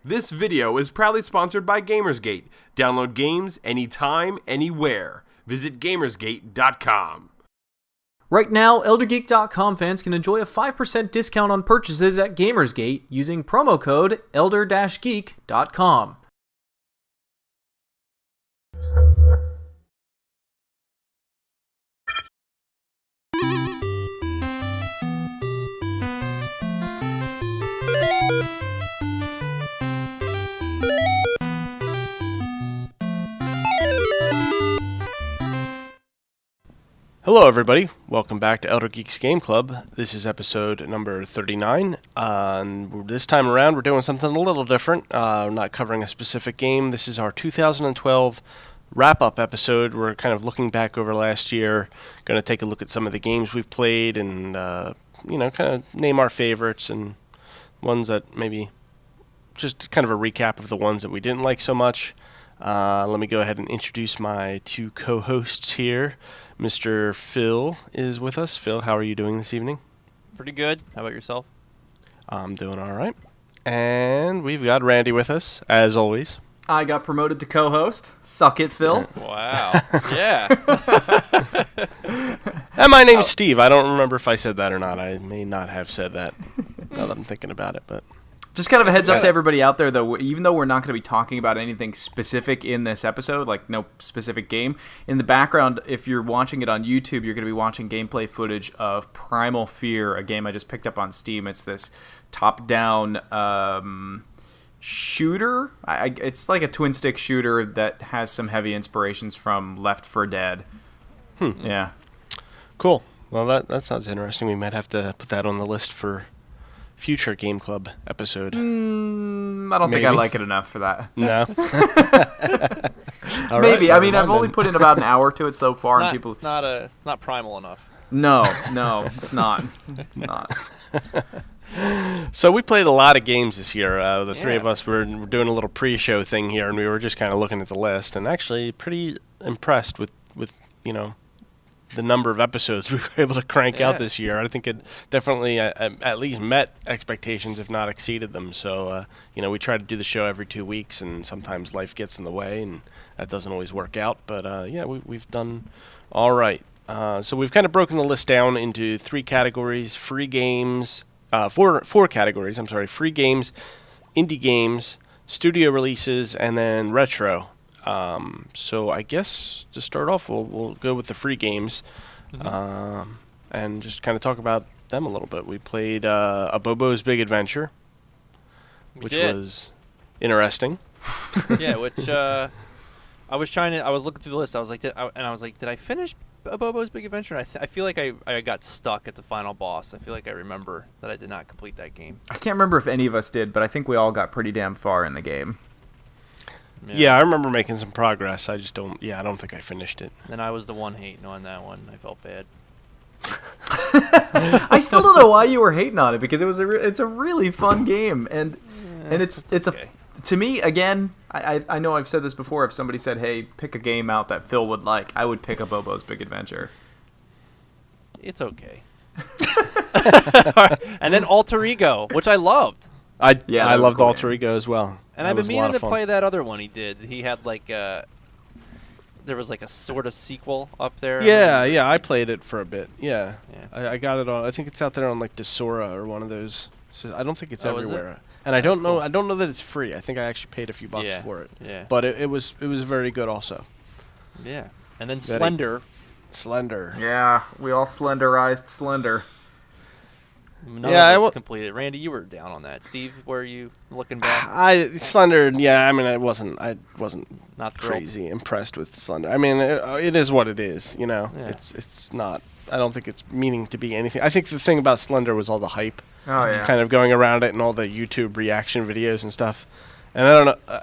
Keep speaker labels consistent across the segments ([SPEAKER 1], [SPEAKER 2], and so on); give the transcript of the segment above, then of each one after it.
[SPEAKER 1] This video is proudly sponsored by Gamersgate. Download games anytime, anywhere. Visit Gamersgate.com.
[SPEAKER 2] Right now, ElderGeek.com fans can enjoy a 5% discount on purchases at Gamersgate using promo code Elder-Geek.com.
[SPEAKER 3] Hello everybody, welcome back to Elder Geeks Game Club. This is episode number 39, and this time around we're doing something a little different. We're not covering a specific game. This is our 2012 wrap-up episode. We're kind of looking back over last year, going to take a look at some of the games we've played and, kind of name our favorites and ones that maybe just kind of a recap of the ones that we didn't like so much. Let me go ahead and introduce my two co-hosts here. Mr. Phil is with us. Phil, how are you doing this evening?
[SPEAKER 4] Pretty good. How about yourself?
[SPEAKER 3] I'm doing all right. And we've got Randy with us, as always.
[SPEAKER 2] I got promoted to co-host. Suck it, Phil.
[SPEAKER 4] Wow. Yeah.
[SPEAKER 3] And my name's Steve. I don't remember if I said that or not. I may not have said that now that I'm thinking about it, but...
[SPEAKER 2] Just kind of a heads up to everybody out there, though, even though we're not going to be talking about anything specific in this episode, like no specific game, in the background, if you're watching it on YouTube, you're going to be watching gameplay footage of Primal Fear, a game I just picked up on Steam. It's this top-down shooter. It's like a twin-stick shooter that has some heavy inspirations from Left 4 Dead. Yeah.
[SPEAKER 3] Cool. Well, that sounds interesting. We might have to put that on the list for... future Game Club episode.
[SPEAKER 2] I don't think I like it enough for that.
[SPEAKER 3] No.
[SPEAKER 2] Maybe. Right, I mean, I've only put in about an hour to it so far, and people.
[SPEAKER 4] It's not primal enough.
[SPEAKER 2] No, it's not. It's not.
[SPEAKER 3] So we played a lot of games this year. The three of us were doing a little pre-show thing here, and we were just kind of looking at the list, and actually pretty impressed with the number of episodes we were able to crank out this year. I think it definitely at least met expectations, if not exceeded them. So, we try to do the show every 2 weeks, and sometimes life gets in the way, and that doesn't always work out. But, we've done all right. So we've kind of broken the list down into three categories, free games, four categories, free games, indie games, studio releases, and then retro. So I guess to start off, we'll go with the free games, and just kind of talk about them a little bit. We played Abobo's Big Adventure, which was interesting.
[SPEAKER 4] Yeah, which I was looking through the list. I was like, did I finish Abobo's Big Adventure? And I feel like I got stuck at the final boss. I feel like I remember that I did not complete that game.
[SPEAKER 2] I can't remember if any of us did, but I think we all got pretty damn far in the game.
[SPEAKER 3] Yeah, I remember making some progress. I don't think I finished it.
[SPEAKER 4] And I was the one hating on that one. I felt bad.
[SPEAKER 2] I still don't know why you were hating on it, because it's a really fun game, and it's okay. To me, again, I know I've said this before. If somebody said, "Hey, pick a game out that Phil would like," I would pick Abobo's Big Adventure.
[SPEAKER 4] It's okay. And then Alter Ego, which I loved.
[SPEAKER 3] I loved cool Alter Ego as well.
[SPEAKER 4] And I've been meaning to play that other one he did. He had there was like a sort of sequel up there.
[SPEAKER 3] Yeah, I played it for a bit. Yeah. I got it on. I think it's out there on like Desora or one of those. So I don't think it's everywhere. And I don't know. I don't know that it's free. I think I actually paid a few bucks for it. Yeah. But it was very good also.
[SPEAKER 4] Yeah. And then Slender.
[SPEAKER 2] Yeah, we all slenderized Slender.
[SPEAKER 4] None of us completed. Randy, you were down on that. Steve, were you looking back?
[SPEAKER 3] Slender. Yeah, I mean, I wasn't
[SPEAKER 4] not
[SPEAKER 3] crazy impressed with Slender. I mean, it is what it is. Yeah. It's not. I don't think it's meaning to be anything. I think the thing about Slender was all the hype.
[SPEAKER 2] Oh yeah.
[SPEAKER 3] Kind of going around it and all the YouTube reaction videos and stuff. And I don't know.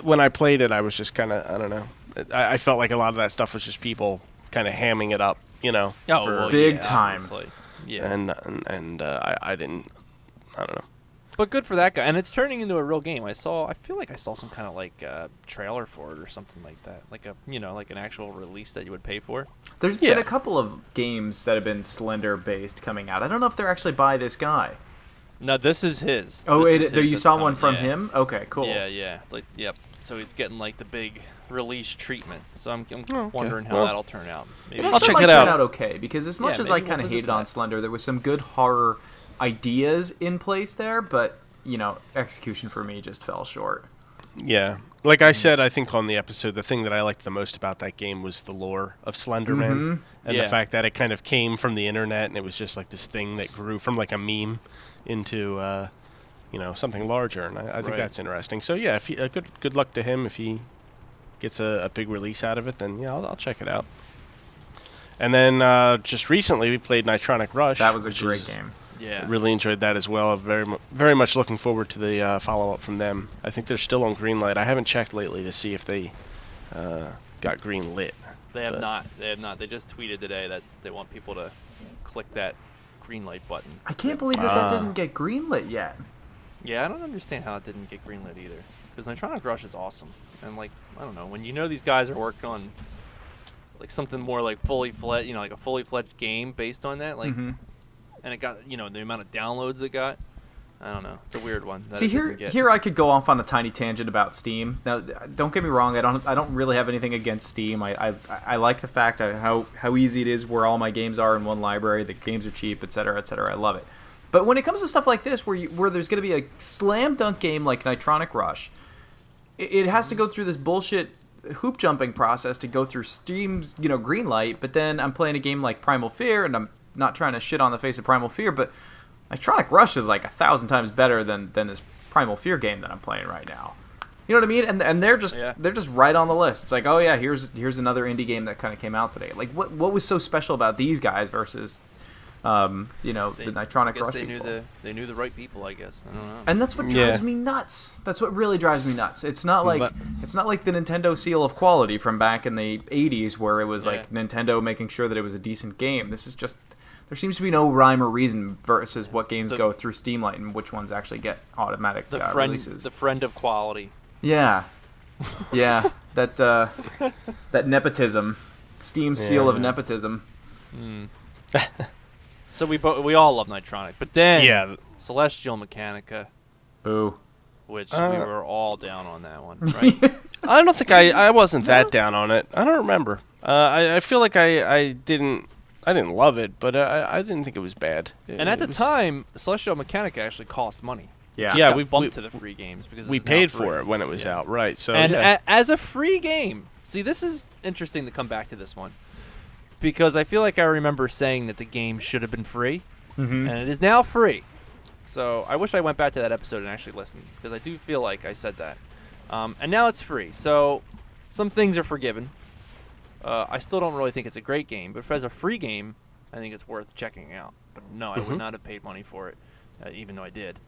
[SPEAKER 3] When I played it, I was just kind of, I don't know. I felt like a lot of that stuff was just people kind of hamming it up.
[SPEAKER 2] Big time.
[SPEAKER 4] Obviously.
[SPEAKER 3] Yeah. And I didn't. I don't know.
[SPEAKER 4] But good for that guy, and it's turning into a real game. I feel like I saw some kind of like trailer for it or something like that, like an actual release that you would pay for.
[SPEAKER 2] There's been a couple of games that have been Slender based coming out. I don't know if they're actually by this guy.
[SPEAKER 4] No, this is his.
[SPEAKER 2] Oh,
[SPEAKER 4] This is
[SPEAKER 2] there
[SPEAKER 4] his
[SPEAKER 2] you
[SPEAKER 4] that's
[SPEAKER 2] saw
[SPEAKER 4] coming,
[SPEAKER 2] one from
[SPEAKER 4] yeah.
[SPEAKER 2] him? Okay, cool.
[SPEAKER 4] Yeah. It's like, yep. So he's getting like the big release treatment. So I'm
[SPEAKER 3] okay.
[SPEAKER 4] wondering how
[SPEAKER 3] Well,
[SPEAKER 4] that'll turn out. Maybe
[SPEAKER 3] I'll check
[SPEAKER 2] might
[SPEAKER 3] it
[SPEAKER 2] turn
[SPEAKER 3] out.
[SPEAKER 2] okay, because as much
[SPEAKER 4] Yeah,
[SPEAKER 2] as I
[SPEAKER 4] maybe we'll
[SPEAKER 2] kind of
[SPEAKER 4] visit
[SPEAKER 2] hated on
[SPEAKER 4] that.
[SPEAKER 2] Slender, there was some good horror ideas in place there, but, execution for me just fell short.
[SPEAKER 3] Yeah. Like I said, I think on the episode, the thing that I liked the most about that game was the lore of Slenderman. And
[SPEAKER 4] Yeah.
[SPEAKER 3] the fact that it kind of came from the internet and it was just like this thing that grew from like a meme into, something larger. And I think
[SPEAKER 4] Right.
[SPEAKER 3] that's interesting. So yeah, if he, good luck to him if he gets a big release out of it, then yeah, I'll check it out. And then just recently we played Nitronic Rush.
[SPEAKER 2] That was a
[SPEAKER 3] which
[SPEAKER 2] great
[SPEAKER 3] is-
[SPEAKER 2] game.
[SPEAKER 4] Yeah.
[SPEAKER 3] Really enjoyed that as well. Very much looking forward to the follow-up from them. I think they're still on Greenlight. I haven't checked lately to see if they got green lit.
[SPEAKER 4] They have
[SPEAKER 3] but-
[SPEAKER 4] not. They have not. They just tweeted today that they want people to click that green light button.
[SPEAKER 2] I can't believe that doesn't get greenlit yet.
[SPEAKER 4] Yeah, I don't understand how it didn't get greenlit either. Because Nitronic Rush is awesome. And, I don't know, when these guys are working on, something more fully fledged, like a fully fledged game based on that, and it got, the amount of downloads it got, I don't know. It's a weird one. that
[SPEAKER 2] See,
[SPEAKER 4] it didn't get.
[SPEAKER 2] here I could go off on a tiny tangent about Steam. Now, don't get me wrong. I don't really have anything against Steam. I like the fact that how easy it is where all my games are in one library. The games are cheap, et cetera, et cetera. I love it. But when it comes to stuff like this, where there's going to be a slam dunk game like Nitronic Rush, it has to go through this bullshit hoop jumping process to go through Steam's green light. But then I'm playing a game like Primal Fear, and I'm not trying to shit on the face of Primal Fear, but Nitronic Rush is 1,000 times better than this Primal Fear game that I'm playing right now. You know what I mean? And they're just right on the list. It's like, oh yeah, here's another indie game that kind of came out today. Like what was so special about these guys versus the Nitronic Rush people?
[SPEAKER 4] They knew the right people, I guess. I don't know.
[SPEAKER 2] And that's what drives me nuts. That's what really drives me nuts. It's not like the Nintendo seal of quality from back in the 80s where it was like Nintendo making sure that it was a decent game. This is just there seems to be no rhyme or reason versus what games go through Steamlight and which ones actually get automatic releases.
[SPEAKER 4] The friend of quality.
[SPEAKER 2] Yeah. Yeah. That nepotism. Steam's seal of nepotism.
[SPEAKER 4] So we all love Nitronic, but then Celestial Mechanica,
[SPEAKER 2] boo,
[SPEAKER 4] which we were all down on that one, right?
[SPEAKER 3] I don't think I wasn't that down on it. I don't remember. I feel like I didn't love it, but I didn't think it was bad.
[SPEAKER 4] And at the time, Celestial Mechanica actually cost money.
[SPEAKER 2] Yeah,
[SPEAKER 4] we bumped to the free games because
[SPEAKER 3] we paid for it when it was out, right? So
[SPEAKER 4] and as a free game, see, this is interesting to come back to this one. Because I feel like I remember saying that the game should have been free, and it is now free. So I wish I went back to that episode and actually listened, because I do feel like I said that. And now it's free, so some things are forgiven. I still don't really think it's a great game, but as a free game, I think it's worth checking out. But no, I would not have paid money for it, even though I did.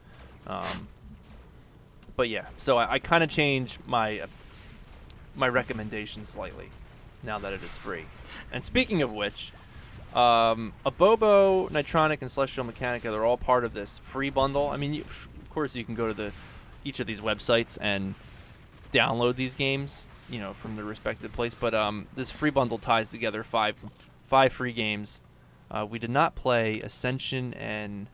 [SPEAKER 4] But yeah, so I kind of changed my recommendation slightly now that it is free. And speaking of which, Abobo, Nitronic, and Celestial Mechanica, they're all part of this free bundle. I mean, of course, you can go to each of these websites and download these games, from the respective place. But this free bundle ties together five free games. We did not play Ascension and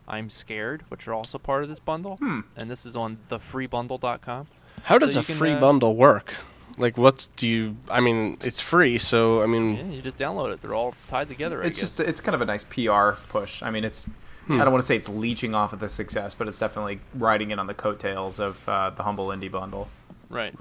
[SPEAKER 4] I'm Scared, which are also part of this bundle. And this is on thefreebundle.com.
[SPEAKER 3] How does a free bundle work? Like, it's free, so,
[SPEAKER 4] you just download it. They're all tied together,
[SPEAKER 2] It's kind of a nice PR push. I mean, I don't want to say it's leeching off of the success, but it's definitely riding in on the coattails of the Humble Indie Bundle.
[SPEAKER 4] Right.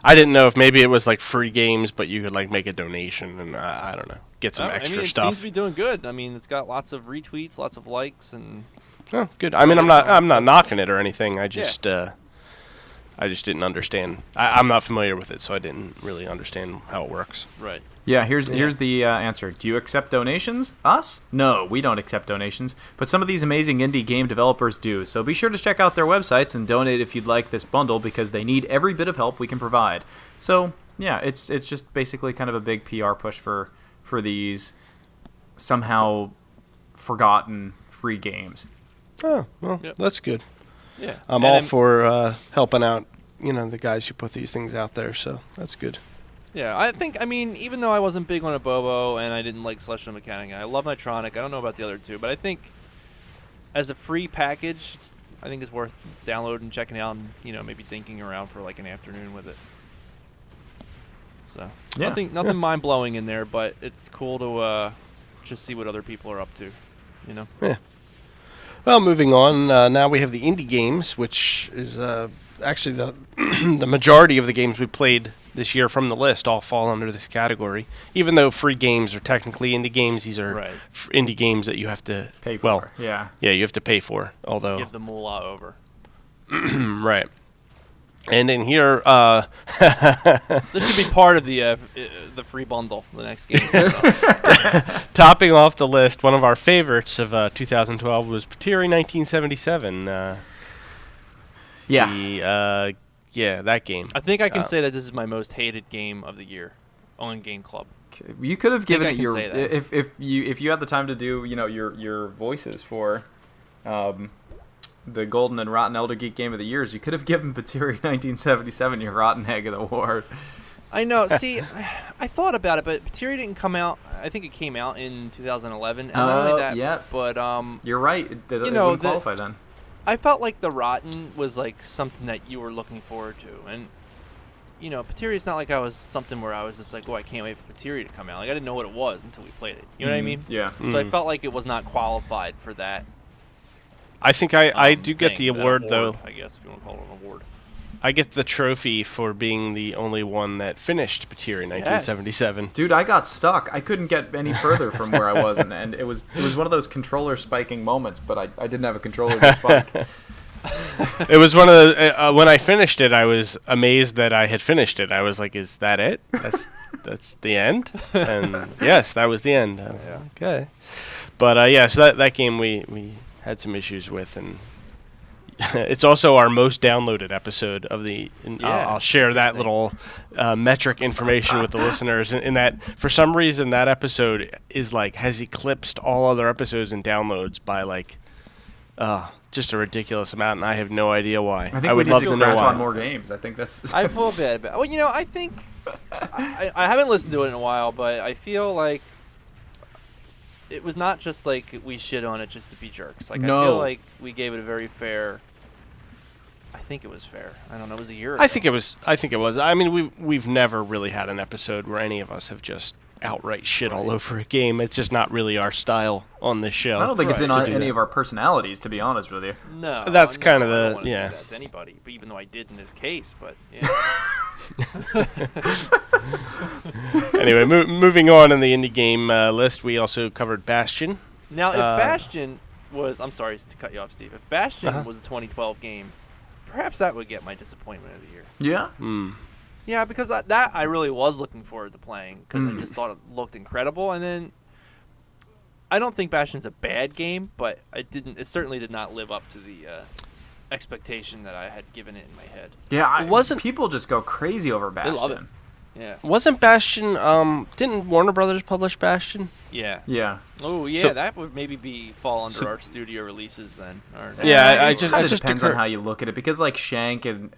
[SPEAKER 3] I didn't know if maybe it was, free games, but you could, make a donation and, I don't know, get some extra stuff.
[SPEAKER 4] It seems to be doing good. I mean, it's got lots of retweets, lots of likes, and...
[SPEAKER 3] Oh, good. I mean, I'm not knocking it or anything. I just... I just didn't understand. I'm not familiar with it, so I didn't really understand how it works.
[SPEAKER 4] Right.
[SPEAKER 2] Yeah, here's the answer. Do you accept donations? Us? No, we don't accept donations. But some of these amazing indie game developers do. So be sure to check out their websites and donate if you'd like this bundle, because they need every bit of help we can provide. So, yeah, it's just basically kind of a big PR push for these somehow forgotten free games.
[SPEAKER 3] Oh, well, that's good.
[SPEAKER 4] Yeah.
[SPEAKER 3] I'm all for helping out, the guys who put these things out there, so that's good.
[SPEAKER 4] Yeah, I mean, even though I wasn't big on Abobo and I didn't like Celestial Mechanica, I love Nitronic. I don't know about the other two, but I think as a free package, I think it's worth downloading, checking out, and maybe thinking around for like an afternoon with it. So nothing mind blowing in there, but it's cool to just see what other people are up to.
[SPEAKER 3] Yeah. Well, moving on. Now we have the indie games, which is actually the the majority of the games we played this year from the list all fall under this category. Even though free games are technically indie games, these are indie games that you have to
[SPEAKER 2] pay for.
[SPEAKER 3] Yeah, you have to pay for. Although
[SPEAKER 4] give the moolah over.
[SPEAKER 3] Right. And in here,
[SPEAKER 4] this should be part of the free bundle. The next game.
[SPEAKER 3] Topping off the list, one of our favorites of 2012 was Pitiri 1977. That game.
[SPEAKER 4] I think I can say that this is my most hated game of the year on Game Club.
[SPEAKER 2] You could have given it your if you had the time to do your voices for the Golden and Rotten Elder Geek Game of the Years. You could have given Pitiri 1977 your Rotten Egg of the Award.
[SPEAKER 4] I know. See, I thought about it, but Pitiri didn't come out. I think it came out in 2011.
[SPEAKER 2] Yeah.
[SPEAKER 4] But
[SPEAKER 2] you're right. It wouldn't qualify then.
[SPEAKER 4] I felt like the Rotten was like something that you were looking forward to, and Pitiri is not like I was something where I was just like, oh, I can't wait for Pitiri to come out. Like I didn't know what it was until we played it. You know what I mean?
[SPEAKER 2] Yeah.
[SPEAKER 4] So I felt like it was not qualified for that.
[SPEAKER 3] I think I do get the award, though.
[SPEAKER 4] I guess if you want to call it an award.
[SPEAKER 3] I get the trophy for being the only one that finished Pitiri 1977.
[SPEAKER 2] Yes. Dude, I got stuck. I couldn't get any further from where I was, and it was one of those controller spiking moments, but I didn't have a controller to spike.
[SPEAKER 3] It was one of the when I finished it, I was amazed that I had finished it. I was like, "Is that it? That's the end?" And yes, that was the end. I was like, okay, but so that game we had some issues with, and it's also our most downloaded episode of the. I'll share that little metric information with the listeners. In that, for some reason, that episode is has eclipsed all other episodes in downloads by just a ridiculous amount, and I have no idea why.
[SPEAKER 2] I would love to know why. On more games. I think that's.
[SPEAKER 4] I feel bad. Well, I think I haven't listened to it in a while, but I feel like it was not just like we shit on it just to be jerks. Like I feel like we gave it a very fair. I think it was fair. I don't know. It was a year ago.
[SPEAKER 3] I think it was. I mean, we've never really had an episode where any of us have just outright shit all over a game. It's just not really our style on this show.
[SPEAKER 2] I don't think it's in any of our personalities, to be honest with you.
[SPEAKER 4] No,
[SPEAKER 3] that's kind of
[SPEAKER 4] I don't
[SPEAKER 3] the
[SPEAKER 4] want to do that to anybody. But even though I did in this case, but
[SPEAKER 3] Anyway, moving on in the indie game list, we also covered Bastion.
[SPEAKER 4] Now, if Bastion was, I'm sorry to cut you off, Steve. If Bastion was a 2012 game, perhaps that would get my disappointment of the year.
[SPEAKER 2] Yeah.
[SPEAKER 4] Yeah, because that I really was looking forward to playing because I just thought it looked incredible. And then I don't think Bastion's a bad game, but it certainly did not live up to the expectation that I had given it in my head.
[SPEAKER 2] Yeah, people just go crazy over Bastion.
[SPEAKER 4] They love it. Yeah.
[SPEAKER 3] Wasn't Bastion? Didn't Warner Brothers publish Bastion?
[SPEAKER 4] Yeah.
[SPEAKER 2] Yeah.
[SPEAKER 4] Oh yeah, so, that would maybe fall under our studio releases then.
[SPEAKER 2] It just depends on how you look at it, because Shank and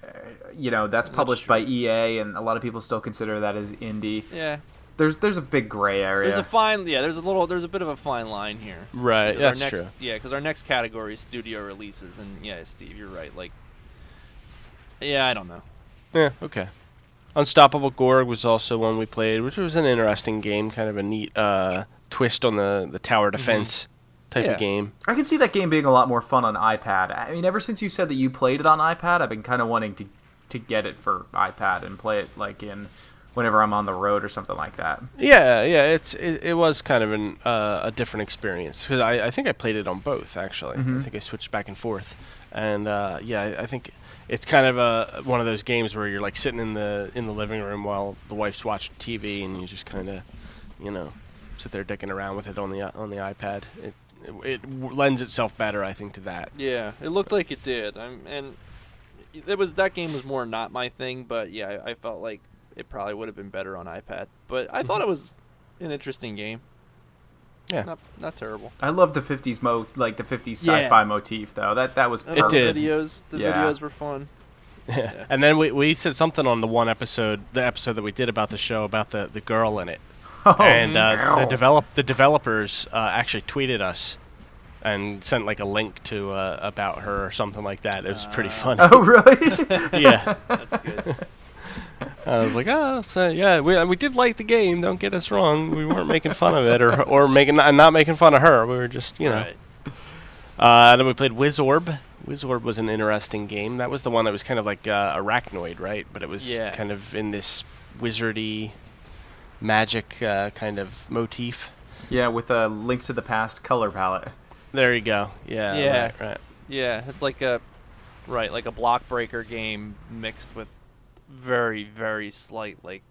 [SPEAKER 2] that's published by EA, and a lot of people still consider that as indie.
[SPEAKER 4] Yeah.
[SPEAKER 2] There's a big gray area.
[SPEAKER 4] There's a bit of a fine line here.
[SPEAKER 3] Right. That's true.
[SPEAKER 4] Yeah, because our next category is studio releases, and Steve, you're right. I don't know.
[SPEAKER 3] Yeah. Okay. Unstoppable Gorg was also one we played, which was an interesting game, kind of a neat twist on the tower defense type of game.
[SPEAKER 2] I can see that game being a lot more fun on iPad. I mean, ever since you said that you played it on iPad, I've been kind of wanting to get it for iPad and play it whenever I'm on the road or something like that.
[SPEAKER 3] Yeah, it was kind of a different experience, because I think I played it on both, actually. I think I switched back and forth, and I think it's kind of one of those games where you're sitting in the living room while the wife's watching TV, and you just kind of sit there dicking around with it on the iPad. It lends itself better, I think, to that.
[SPEAKER 4] Yeah, it looked like it did, and that game was more not my thing, but I felt like it probably would have been better on iPad. But I thought it was an interesting game.
[SPEAKER 3] Yeah,
[SPEAKER 4] not terrible.
[SPEAKER 2] I love the 50s the 50s sci-fi motif, though. That was perfect.
[SPEAKER 3] It did.
[SPEAKER 4] The videos were fun.
[SPEAKER 3] Yeah. And then we said something on the episode that we did about the show about the girl in it. And the developers actually tweeted us and sent like a link to about her or something like that. It was pretty funny.
[SPEAKER 2] Oh, really?
[SPEAKER 3] Yeah.
[SPEAKER 4] That's good.
[SPEAKER 3] I was like, oh, so yeah, we did like the game. Don't get us wrong. We weren't making fun of it or not making fun of her. We were just, you know.
[SPEAKER 4] Right.
[SPEAKER 3] Then we played Wizorb. Wizorb was an interesting game. That was the one that was kind of like Arachnoid, right? But it was kind of in this wizardy magic kind of motif.
[SPEAKER 2] Yeah, with a Link to the Past color palette.
[SPEAKER 3] There you go. Yeah. Right.
[SPEAKER 4] Yeah, it's like a block breaker game mixed with very, very slight, like,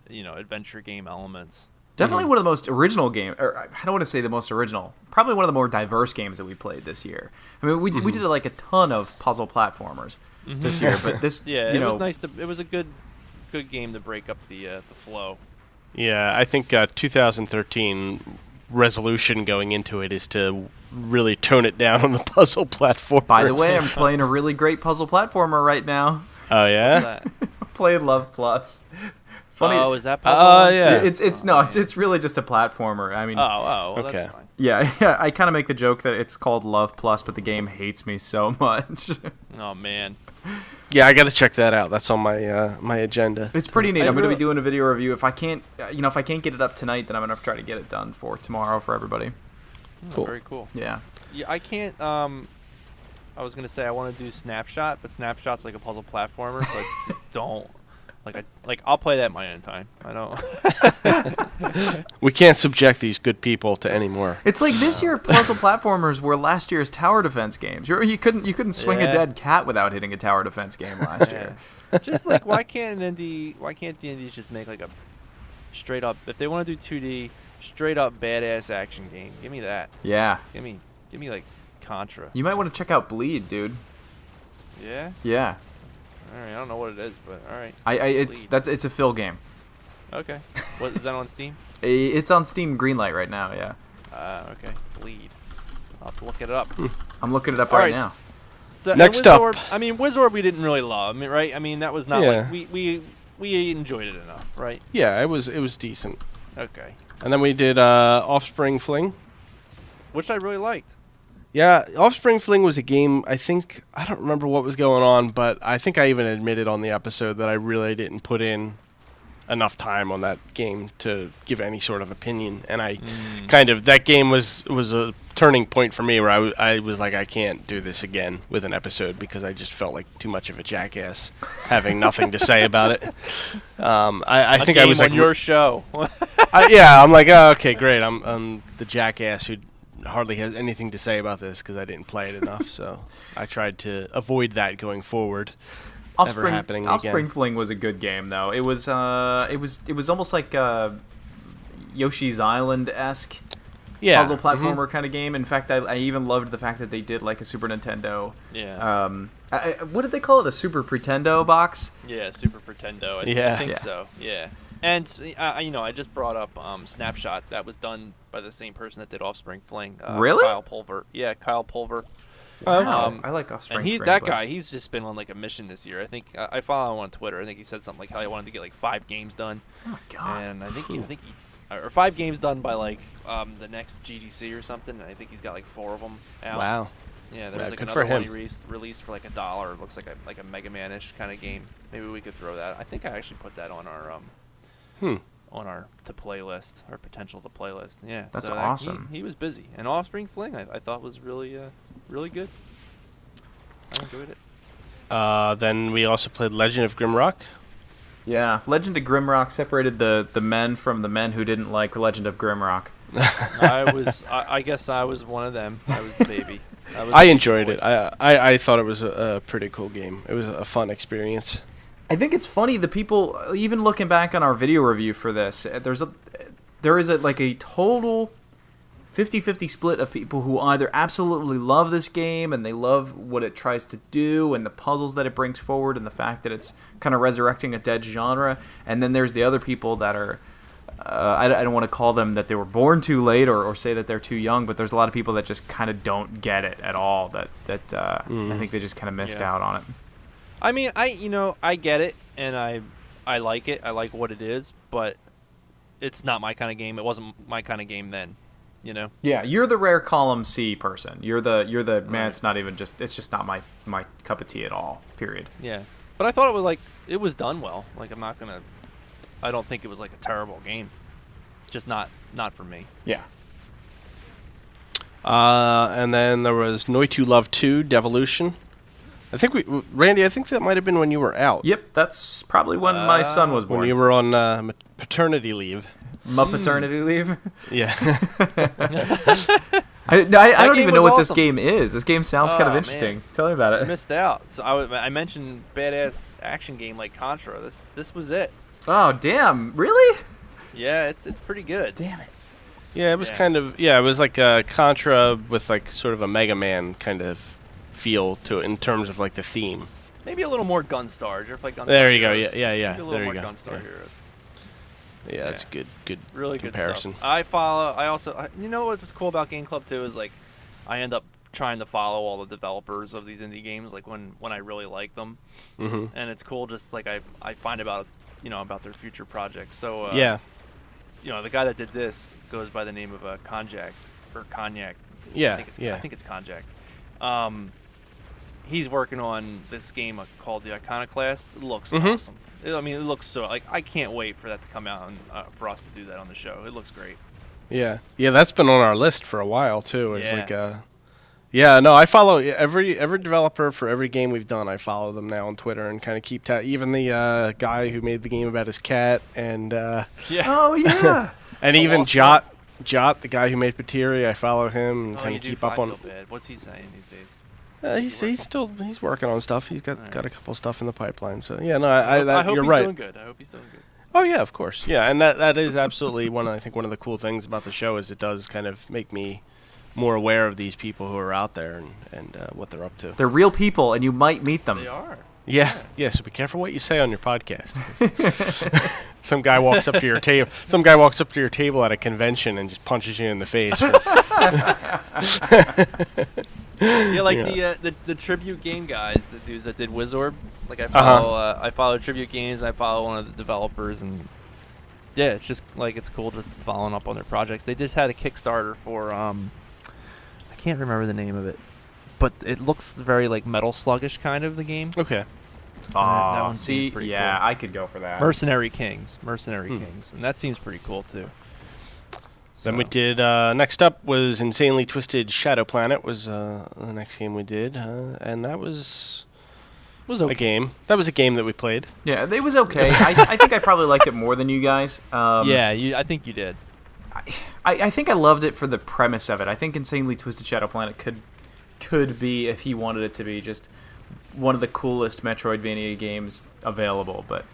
[SPEAKER 4] adventure game elements.
[SPEAKER 2] Definitely one of the most original games, or I don't want to say the most original, probably one of the more diverse games that we played this year. I mean, we did like a ton of puzzle platformers this year, but this,
[SPEAKER 4] it was nice. It was a good game to break up the flow.
[SPEAKER 3] Yeah, I think 2013 resolution going into it is to really tone it down on the puzzle platform.
[SPEAKER 2] By the way, I'm playing a really great puzzle platformer right now.
[SPEAKER 3] Oh yeah,
[SPEAKER 2] playing Love Plus. Funny.
[SPEAKER 4] Oh, is that puzzle?
[SPEAKER 3] Yeah.
[SPEAKER 2] It's really just a platformer. I mean,
[SPEAKER 4] well,
[SPEAKER 3] okay.
[SPEAKER 4] That's fine.
[SPEAKER 2] Yeah. I kind of make the joke that it's called Love Plus, but the game hates me so much.
[SPEAKER 4] Oh man.
[SPEAKER 3] Yeah, I got to check that out. That's on my my agenda.
[SPEAKER 2] It's pretty neat. I'm going to be doing a video review. If I can't, if I can't get it up tonight, then I'm going to try to get it done for tomorrow for everybody.
[SPEAKER 3] Cool.
[SPEAKER 4] Very cool.
[SPEAKER 2] Yeah.
[SPEAKER 4] Yeah, I can't. I was gonna say I want to do Snapshot, but Snapshot's like a puzzle platformer, so I just don't. I'll play that in my own time. I don't.
[SPEAKER 3] We can't subject these good people to any more.
[SPEAKER 2] It's like this year puzzle platformers were last year's tower defense games. You couldn't swing a dead cat without hitting a tower defense game last year.
[SPEAKER 4] Just like why can't the indies just make like a straight up, if they want to do 2D, straight up badass action game? Give me that.
[SPEAKER 2] Yeah.
[SPEAKER 4] Give me like Contra.
[SPEAKER 2] You might want to check out Bleed, dude.
[SPEAKER 4] Yeah.
[SPEAKER 2] Yeah.
[SPEAKER 4] All right, I don't know what it is, but all right.
[SPEAKER 2] It's a Phil game.
[SPEAKER 4] Okay. What is that on Steam?
[SPEAKER 2] It's on Steam Greenlight right now. Yeah.
[SPEAKER 4] Okay. Bleed. I'll have to look it up.
[SPEAKER 2] I'm looking it up right now.
[SPEAKER 3] So next
[SPEAKER 4] Wizorb,
[SPEAKER 3] up.
[SPEAKER 4] I mean, Wizorb we didn't really love. I mean, right? I mean, that was not like we enjoyed it enough, right?
[SPEAKER 3] Yeah, it was decent.
[SPEAKER 4] Okay.
[SPEAKER 3] And then we did Offspring Fling,
[SPEAKER 4] which I really liked.
[SPEAKER 3] Yeah, Offspring Fling was a game, I don't remember what was going on, but I think I even admitted on the episode that I really didn't put in enough time on that game to give any sort of opinion. And I that game was a turning point for me where I was like, I can't do this again with an episode because I just felt like too much of a jackass having nothing to say about it. I think I was like,
[SPEAKER 4] on your show.
[SPEAKER 3] I'm like, oh, okay, great. I'm the jackass who hardly has anything to say about this because I didn't play it enough. So I tried to avoid that going forward.
[SPEAKER 2] Offspring Fling was a good game though. It was almost like Yoshi's Island-esque puzzle platformer kind of game. In fact, I even loved the fact that they did like a Super Nintendo.
[SPEAKER 4] Yeah.
[SPEAKER 2] What did they call it? A Super Pretendo box?
[SPEAKER 4] Yeah, Super Pretendo. I think so. Yeah. And I just brought up Snapshot. That was done by the same person that did Offspring Fling.
[SPEAKER 2] Really?
[SPEAKER 4] Kyle Pulver. Yeah, Kyle Pulver.
[SPEAKER 2] Wow. I like Offspring Fling.
[SPEAKER 4] And guy, he's just been on like a mission this year. I think I follow him on Twitter. I think he said something like how he wanted to get like 5 games done.
[SPEAKER 2] Oh my god.
[SPEAKER 4] And I think he or 5 games done by like the next GDC or something. And I think he's got like 4 of them out.
[SPEAKER 3] Wow.
[SPEAKER 4] Yeah, there was like another one he released for like $1. It looks like a Mega Man-ish kind of game. Maybe we could throw that. I think I actually put that on our on our to play list, our potential to play list. Yeah,
[SPEAKER 2] that's awesome.
[SPEAKER 4] He was busy, and Offspring Fling I thought was really really good. I enjoyed it.
[SPEAKER 3] Then we also played Legend of Grimrock.
[SPEAKER 2] Yeah, Legend of Grimrock separated the men from the men who didn't like Legend of Grimrock.
[SPEAKER 4] I guess I was one of them. I was the baby.
[SPEAKER 3] I enjoyed it. I thought it was a pretty cool game. It was a fun experience.
[SPEAKER 2] I think it's funny, the people, even looking back on our video review for this, there is a total 50-50 split of people who either absolutely love this game and they love what it tries to do and the puzzles that it brings forward and the fact that it's kind of resurrecting a dead genre, and then there's the other people that are, I don't want to call them that they were born too late or say that they're too young, but there's a lot of people that just kind of don't get it at all, that I think they just kind of missed out on it.
[SPEAKER 4] I mean, I get it, and I like it. I like what it is, but it's not my kind of game. It wasn't my kind of game then. You know?
[SPEAKER 2] Yeah, you're the rare column C person. You're the man. It's not even it's just not my cup of tea at all. Period.
[SPEAKER 4] Yeah, but I thought it was done well. Like I don't think it was like a terrible game. Just not for me.
[SPEAKER 2] Yeah.
[SPEAKER 3] And then there was Noitu Love 2 Devolution. I think Randy, I think that might have been when you were out.
[SPEAKER 2] Yep, that's probably when my son was born.
[SPEAKER 3] When you were on paternity leave.
[SPEAKER 2] My paternity leave?
[SPEAKER 3] Yeah.
[SPEAKER 2] I don't even know what this
[SPEAKER 4] awesome.
[SPEAKER 2] game is. This game sounds kind of interesting.
[SPEAKER 4] Man.
[SPEAKER 2] Tell me about
[SPEAKER 4] I
[SPEAKER 2] it.
[SPEAKER 4] missed out. So I mentioned badass action game like Contra. This was it.
[SPEAKER 2] Oh, damn. Really?
[SPEAKER 4] Yeah, it's pretty good.
[SPEAKER 2] Damn it.
[SPEAKER 3] Yeah, it was it was like a Contra with like sort of a Mega Man kind of feel to it in terms of like the theme.
[SPEAKER 4] Maybe a little more Gunstar. Did you ever play Gunstar?
[SPEAKER 3] There you go.
[SPEAKER 4] Heroes?
[SPEAKER 3] Yeah.
[SPEAKER 4] Maybe a little
[SPEAKER 3] There
[SPEAKER 4] more
[SPEAKER 3] you go.
[SPEAKER 4] Gunstar Heroes.
[SPEAKER 3] Yeah, that's good
[SPEAKER 4] Really
[SPEAKER 3] comparison.
[SPEAKER 4] good stuff. You know what's cool about Game Club too is like I end up trying to follow all the developers of these indie games like when I really like them.
[SPEAKER 3] Mm-hmm.
[SPEAKER 4] And it's cool just like I find about their future projects. So
[SPEAKER 3] Yeah.
[SPEAKER 4] The guy that did this goes by the name of Cognac.
[SPEAKER 3] Yeah.
[SPEAKER 4] I think it's Cognac. He's working on this game called the Iconoclasts. It looks awesome. I mean, it looks so like I can't wait for that to come out and for us to do that on the show. It looks great.
[SPEAKER 3] Yeah, that's been on our list for a while too. It's
[SPEAKER 4] Yeah.
[SPEAKER 3] I follow every developer for every game we've done. I follow them now on Twitter and kind of keep even the guy who made the game about his cat and
[SPEAKER 2] Oh, yeah.
[SPEAKER 3] and even Jot, the guy who made Pitiri. I follow him and kind of keep up on.
[SPEAKER 4] What's he saying these days?
[SPEAKER 3] He's working on stuff. He's got a couple stuff in the pipeline. So yeah, no,
[SPEAKER 4] I hope
[SPEAKER 3] you're
[SPEAKER 4] he's
[SPEAKER 3] right.
[SPEAKER 4] doing good. I hope he's doing good.
[SPEAKER 3] Oh yeah, of course. Yeah, and that is absolutely one of the cool things about the show is it does kind of make me more aware of these people who are out there and what they're up to.
[SPEAKER 2] They're real people, and you might meet them.
[SPEAKER 4] They are.
[SPEAKER 3] Yeah. So be careful what you say on your podcast. Some guy walks up to your table. Some guy walks up to your table at a convention and just punches you in the face.
[SPEAKER 4] The tribute game guys, the dudes that did Wizorb. Like I follow Tribute Games. I follow one of the developers, and yeah, it's just like it's cool just following up on their projects. They just had a Kickstarter for I can't remember the name of it, but it looks very like Metal Sluggish kind of the game.
[SPEAKER 3] Okay.
[SPEAKER 4] That one
[SPEAKER 2] see,
[SPEAKER 4] seems pretty
[SPEAKER 2] yeah,
[SPEAKER 4] cool.
[SPEAKER 2] I could go for that.
[SPEAKER 4] Mercenary Kings, and that seems pretty cool too.
[SPEAKER 3] Then we did. Next up was Insanely Twisted Shadow Planet. Was the next game we did, and that was
[SPEAKER 4] okay.
[SPEAKER 3] a game. That was a game that we played.
[SPEAKER 2] Yeah, it was okay. I think I probably liked it more than you guys.
[SPEAKER 4] I think you did.
[SPEAKER 2] I think I loved it for the premise of it. I think Insanely Twisted Shadow Planet could be, if he wanted it to be, just one of the coolest Metroidvania games available, but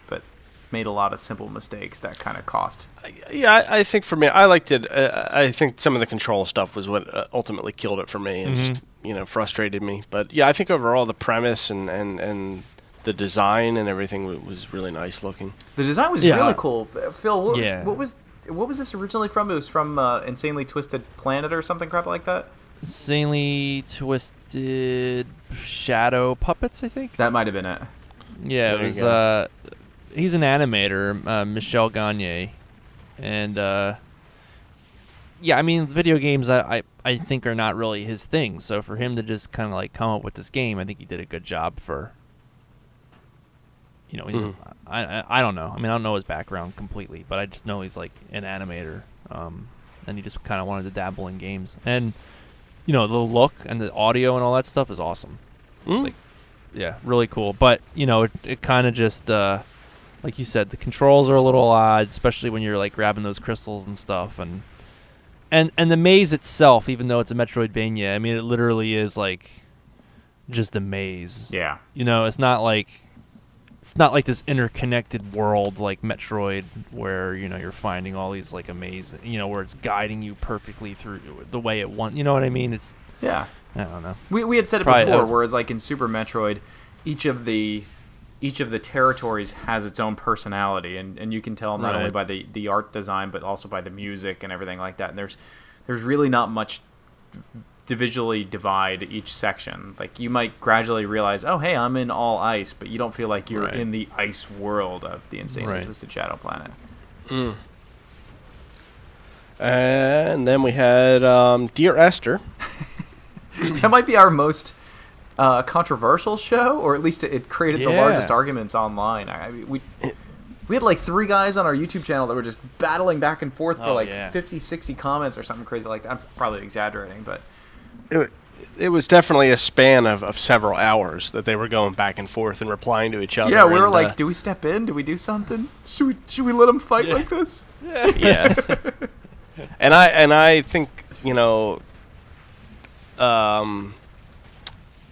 [SPEAKER 2] made a lot of simple mistakes that kind of cost.
[SPEAKER 3] Yeah, I think for me, I liked it. I think some of the control stuff was what ultimately killed it for me and just frustrated me. But yeah, I think overall the premise and the design and everything was really nice looking.
[SPEAKER 2] The design was really cool. Phil, what was this originally from? It was from Insanely Twisted Planet or something crap like that?
[SPEAKER 4] Insanely Twisted Shadow Puppets, I think.
[SPEAKER 2] That might have been it.
[SPEAKER 4] Yeah, it was. He's an animator, Michel Gagne, and I mean, video games I think are not really his thing. So for him to just kind of like come up with this game, I think he did a good job for. He's I don't know. I mean, I don't know his background completely, but I just know he's like an animator, and he just kind of wanted to dabble in games. And the look and the audio and all that stuff is awesome. Like, yeah, really cool. But it kind of just. Like you said, the controls are a little odd, especially when you're like grabbing those crystals and stuff, and the maze itself, even though it's a Metroidvania, I mean, it literally is like just a maze.
[SPEAKER 2] Yeah.
[SPEAKER 4] It's not like this interconnected world like Metroid, where you're finding all these like amazing, where it's guiding you perfectly through the way it wants. You know what I mean? It's
[SPEAKER 2] I
[SPEAKER 4] don't know.
[SPEAKER 2] We had said it before, whereas like in Super Metroid, each of the territories has its own personality, and you can tell not only by the art design but also by the music and everything like that. And there's really not much to visually divide each section. Like you might gradually realize, oh hey, I'm in all ice, but you don't feel like you're in the ice world of the Insanely Twisted Shadow Planet.
[SPEAKER 3] And then we had Dear Esther.
[SPEAKER 2] That might be our most controversial show, or at least it created the largest arguments online. I mean, we had like 3 guys on our YouTube channel that were just battling back and forth for 50, 60 comments or something crazy like that. I'm probably exaggerating, but
[SPEAKER 3] it was definitely a span of several hours that they were going back and forth and replying to each other.
[SPEAKER 2] Yeah, we were like, do we step in? Do we do something? Should we let them fight like this?
[SPEAKER 3] Yeah. And I think,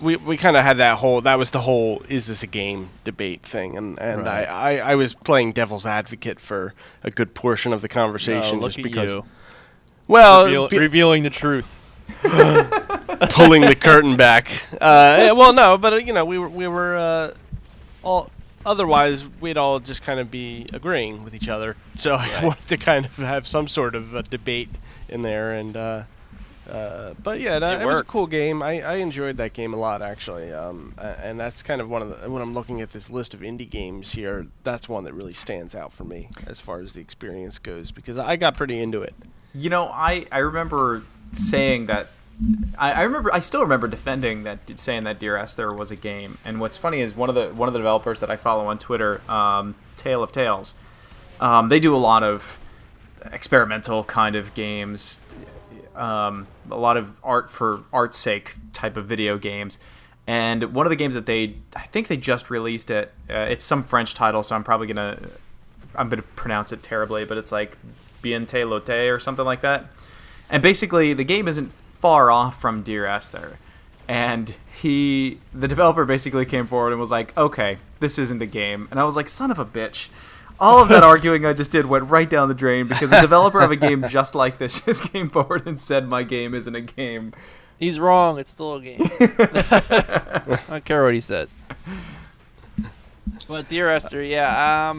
[SPEAKER 3] we kind of had that was the whole is this a game debate thing, and right. I was playing devil's advocate for a good portion of the conversation just because. You.
[SPEAKER 4] Well, revealing the truth.
[SPEAKER 3] Pulling the curtain back. Well, no, but we were all. Otherwise, we'd all just kind of be agreeing with each other. So right. I wanted to kind of have some sort of debate in there, and but yeah, it was a cool game. I enjoyed that game a lot, actually. And that's kind of one of when I'm looking at this list of indie games here, that's one that really stands out for me as far as the experience goes, because I got pretty into it.
[SPEAKER 2] I remember saying that. I still remember defending that, saying that Dear Esther was a game. And what's funny is one of the developers that I follow on Twitter, Tale of Tales, they do a lot of experimental kind of games, a lot of art for art's sake type of video games. And one of the games that I think they just released it. It's some French title, so I'm gonna pronounce it terribly, but it's like Bien te lote or something like that. And basically, the game isn't far off from Dear Esther, and the developer basically came forward and was like, okay, this isn't a game. And I was like, son of a bitch, all of that arguing I just did went right down the drain, because the developer of a game just like this just came forward and said my game isn't a game.
[SPEAKER 4] He's wrong, it's still a game. I don't care what he says. But Dear Esther, yeah,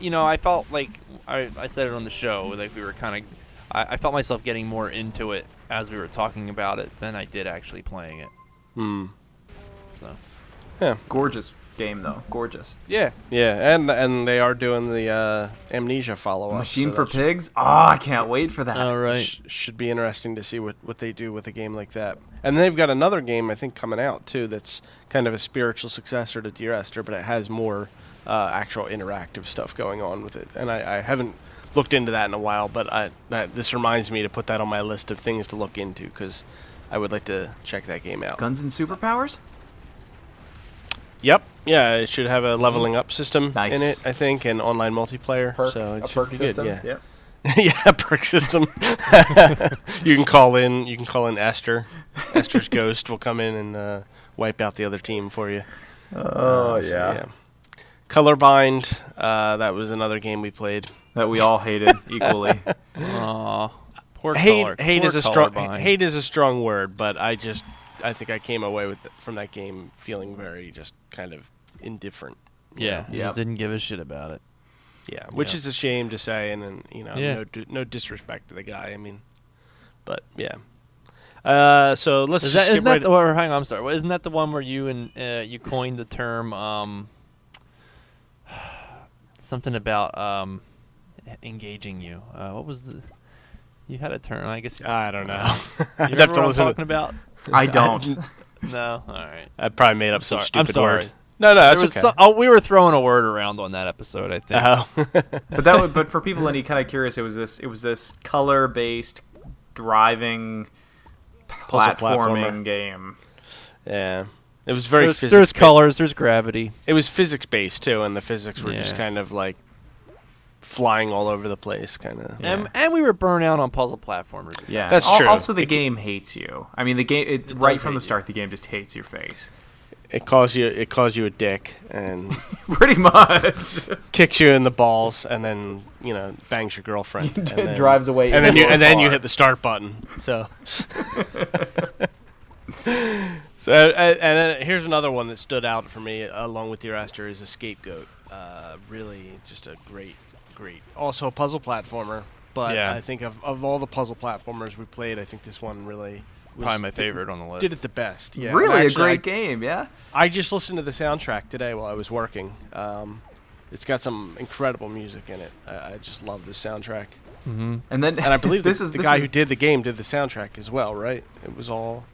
[SPEAKER 4] I felt like I said it on the show, like we were kind of I felt myself getting more into it as we were talking about it than I did actually playing it. So,
[SPEAKER 3] yeah,
[SPEAKER 2] gorgeous game though, gorgeous.
[SPEAKER 4] Yeah,
[SPEAKER 3] yeah, and they are doing the Amnesia follow-up.
[SPEAKER 2] Machine for Pigs. Oh, I can't wait for that.
[SPEAKER 4] All right,
[SPEAKER 3] should be interesting to see what they do with a game like that. And they've got another game I think coming out too that's kind of a spiritual successor to Dear Esther, but it has more actual interactive stuff going on with it. And I haven't looked into that in a while, but this reminds me to put that on my list of things to look into, because I would like to check that game out.
[SPEAKER 2] Guns and Superpowers?
[SPEAKER 3] Yep. Yeah, it should have a leveling up system in it, I think, and online multiplayer.
[SPEAKER 2] Perks,
[SPEAKER 3] so it
[SPEAKER 2] a
[SPEAKER 3] should
[SPEAKER 2] perk
[SPEAKER 3] be
[SPEAKER 2] system.
[SPEAKER 3] good. Yeah.
[SPEAKER 2] Yep.
[SPEAKER 3] Yeah, perk system. You can call in Esther. Esther's ghost will come in and wipe out the other team for you.
[SPEAKER 2] Oh yeah.
[SPEAKER 3] So, yeah. Colorblind, that was another game we played
[SPEAKER 2] that we all hated equally.
[SPEAKER 4] Aw, poor
[SPEAKER 3] hate is a strong
[SPEAKER 4] Colorblind.
[SPEAKER 3] Hate is a strong word, but I think I came away from that game feeling very just kind of indifferent.
[SPEAKER 4] Yeah, just didn't give a shit about it.
[SPEAKER 3] Yeah, which is a shame to say, and then no disrespect to the guy. I mean, but yeah. So let's
[SPEAKER 4] isn't that hang on, I'm sorry. Isn't that the one where you you coined the term something about engaging you? What was the? You had a term. I guess
[SPEAKER 3] I don't know.
[SPEAKER 4] You remember what I'm talking about?
[SPEAKER 2] I don't.
[SPEAKER 4] No. All right.
[SPEAKER 3] I probably made up some stupid
[SPEAKER 4] I'm sorry.
[SPEAKER 3] word. No, that's okay.
[SPEAKER 4] We were throwing a word around on that episode, I think.
[SPEAKER 2] But for people any kind of curious, it was this color-based driving platforming game.
[SPEAKER 3] Yeah. It was very physics.
[SPEAKER 4] There's colors, there's gravity.
[SPEAKER 3] It was physics-based, too, and the physics were just kind of like flying all over the place, kind of.
[SPEAKER 4] Yeah. And we were burnt out on puzzle platformers.
[SPEAKER 2] Yeah.
[SPEAKER 3] That's true.
[SPEAKER 2] Also, the game hates you. I mean, the game right from the start, the game just hates your face.
[SPEAKER 3] It calls you a dick and
[SPEAKER 2] pretty much
[SPEAKER 3] kicks you in the balls, and then bangs your girlfriend and then
[SPEAKER 2] drives away,
[SPEAKER 3] and then you hit the start button. So and here's another one that stood out for me along with Dear Esther is a Scapegoat. Really just a great also a puzzle platformer, but I think of all the puzzle platformers we played, I think this one really
[SPEAKER 4] probably my favorite on the list.
[SPEAKER 3] Did it the best. Yeah.
[SPEAKER 2] Really a great game, yeah.
[SPEAKER 3] I just listened to the soundtrack today while I was working. It's got some incredible music in it. I just love this soundtrack.
[SPEAKER 2] And then,
[SPEAKER 3] And I believe
[SPEAKER 2] this
[SPEAKER 3] the
[SPEAKER 2] is
[SPEAKER 3] guy who did the game did the soundtrack as well, right? It was all.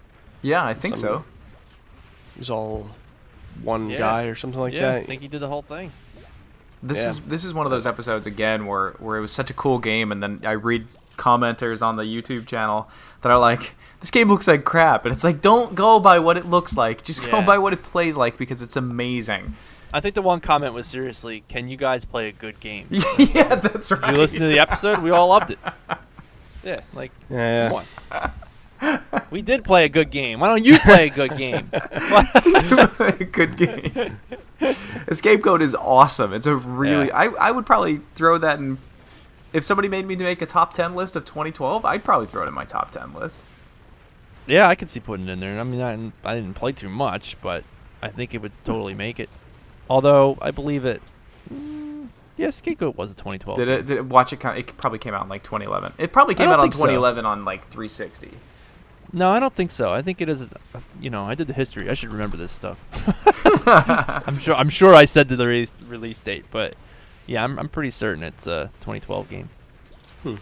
[SPEAKER 2] Yeah, I think so.
[SPEAKER 3] It was all one guy or something like
[SPEAKER 4] Yeah,
[SPEAKER 3] that.
[SPEAKER 4] I think he did the whole thing.
[SPEAKER 2] This is one of those episodes again where it was such a cool game, and then I read commenters on the YouTube channel that are like, this game looks like crap, and it's like, don't go by what it looks like, just go by what it plays like, because it's amazing.
[SPEAKER 4] I think the one comment was seriously, can you guys play a good game?
[SPEAKER 2] Yeah, that's right.
[SPEAKER 4] Did you listen to the episode? We all loved it. Yeah, like, come on. We did play a good game. Why don't you play a good game?
[SPEAKER 2] Good game. Escape Code is awesome. It's a really... I would probably throw that in... If somebody made me make a top 10 list of 2012, I'd probably throw it in my top 10 list.
[SPEAKER 4] Yeah, I could see putting it in there. I mean, I didn't play too much, but I think it would totally make it. Although, I believe it... yeah, Escape Code was a 2012.
[SPEAKER 2] Did it watch it? It probably came out in like 2011. It probably came out in 2011 on like 360.
[SPEAKER 4] No, I don't think so. I think it is. I did the history. I should remember this stuff. I'm sure I said the release date, but yeah, I'm pretty certain it's a 2012 game. And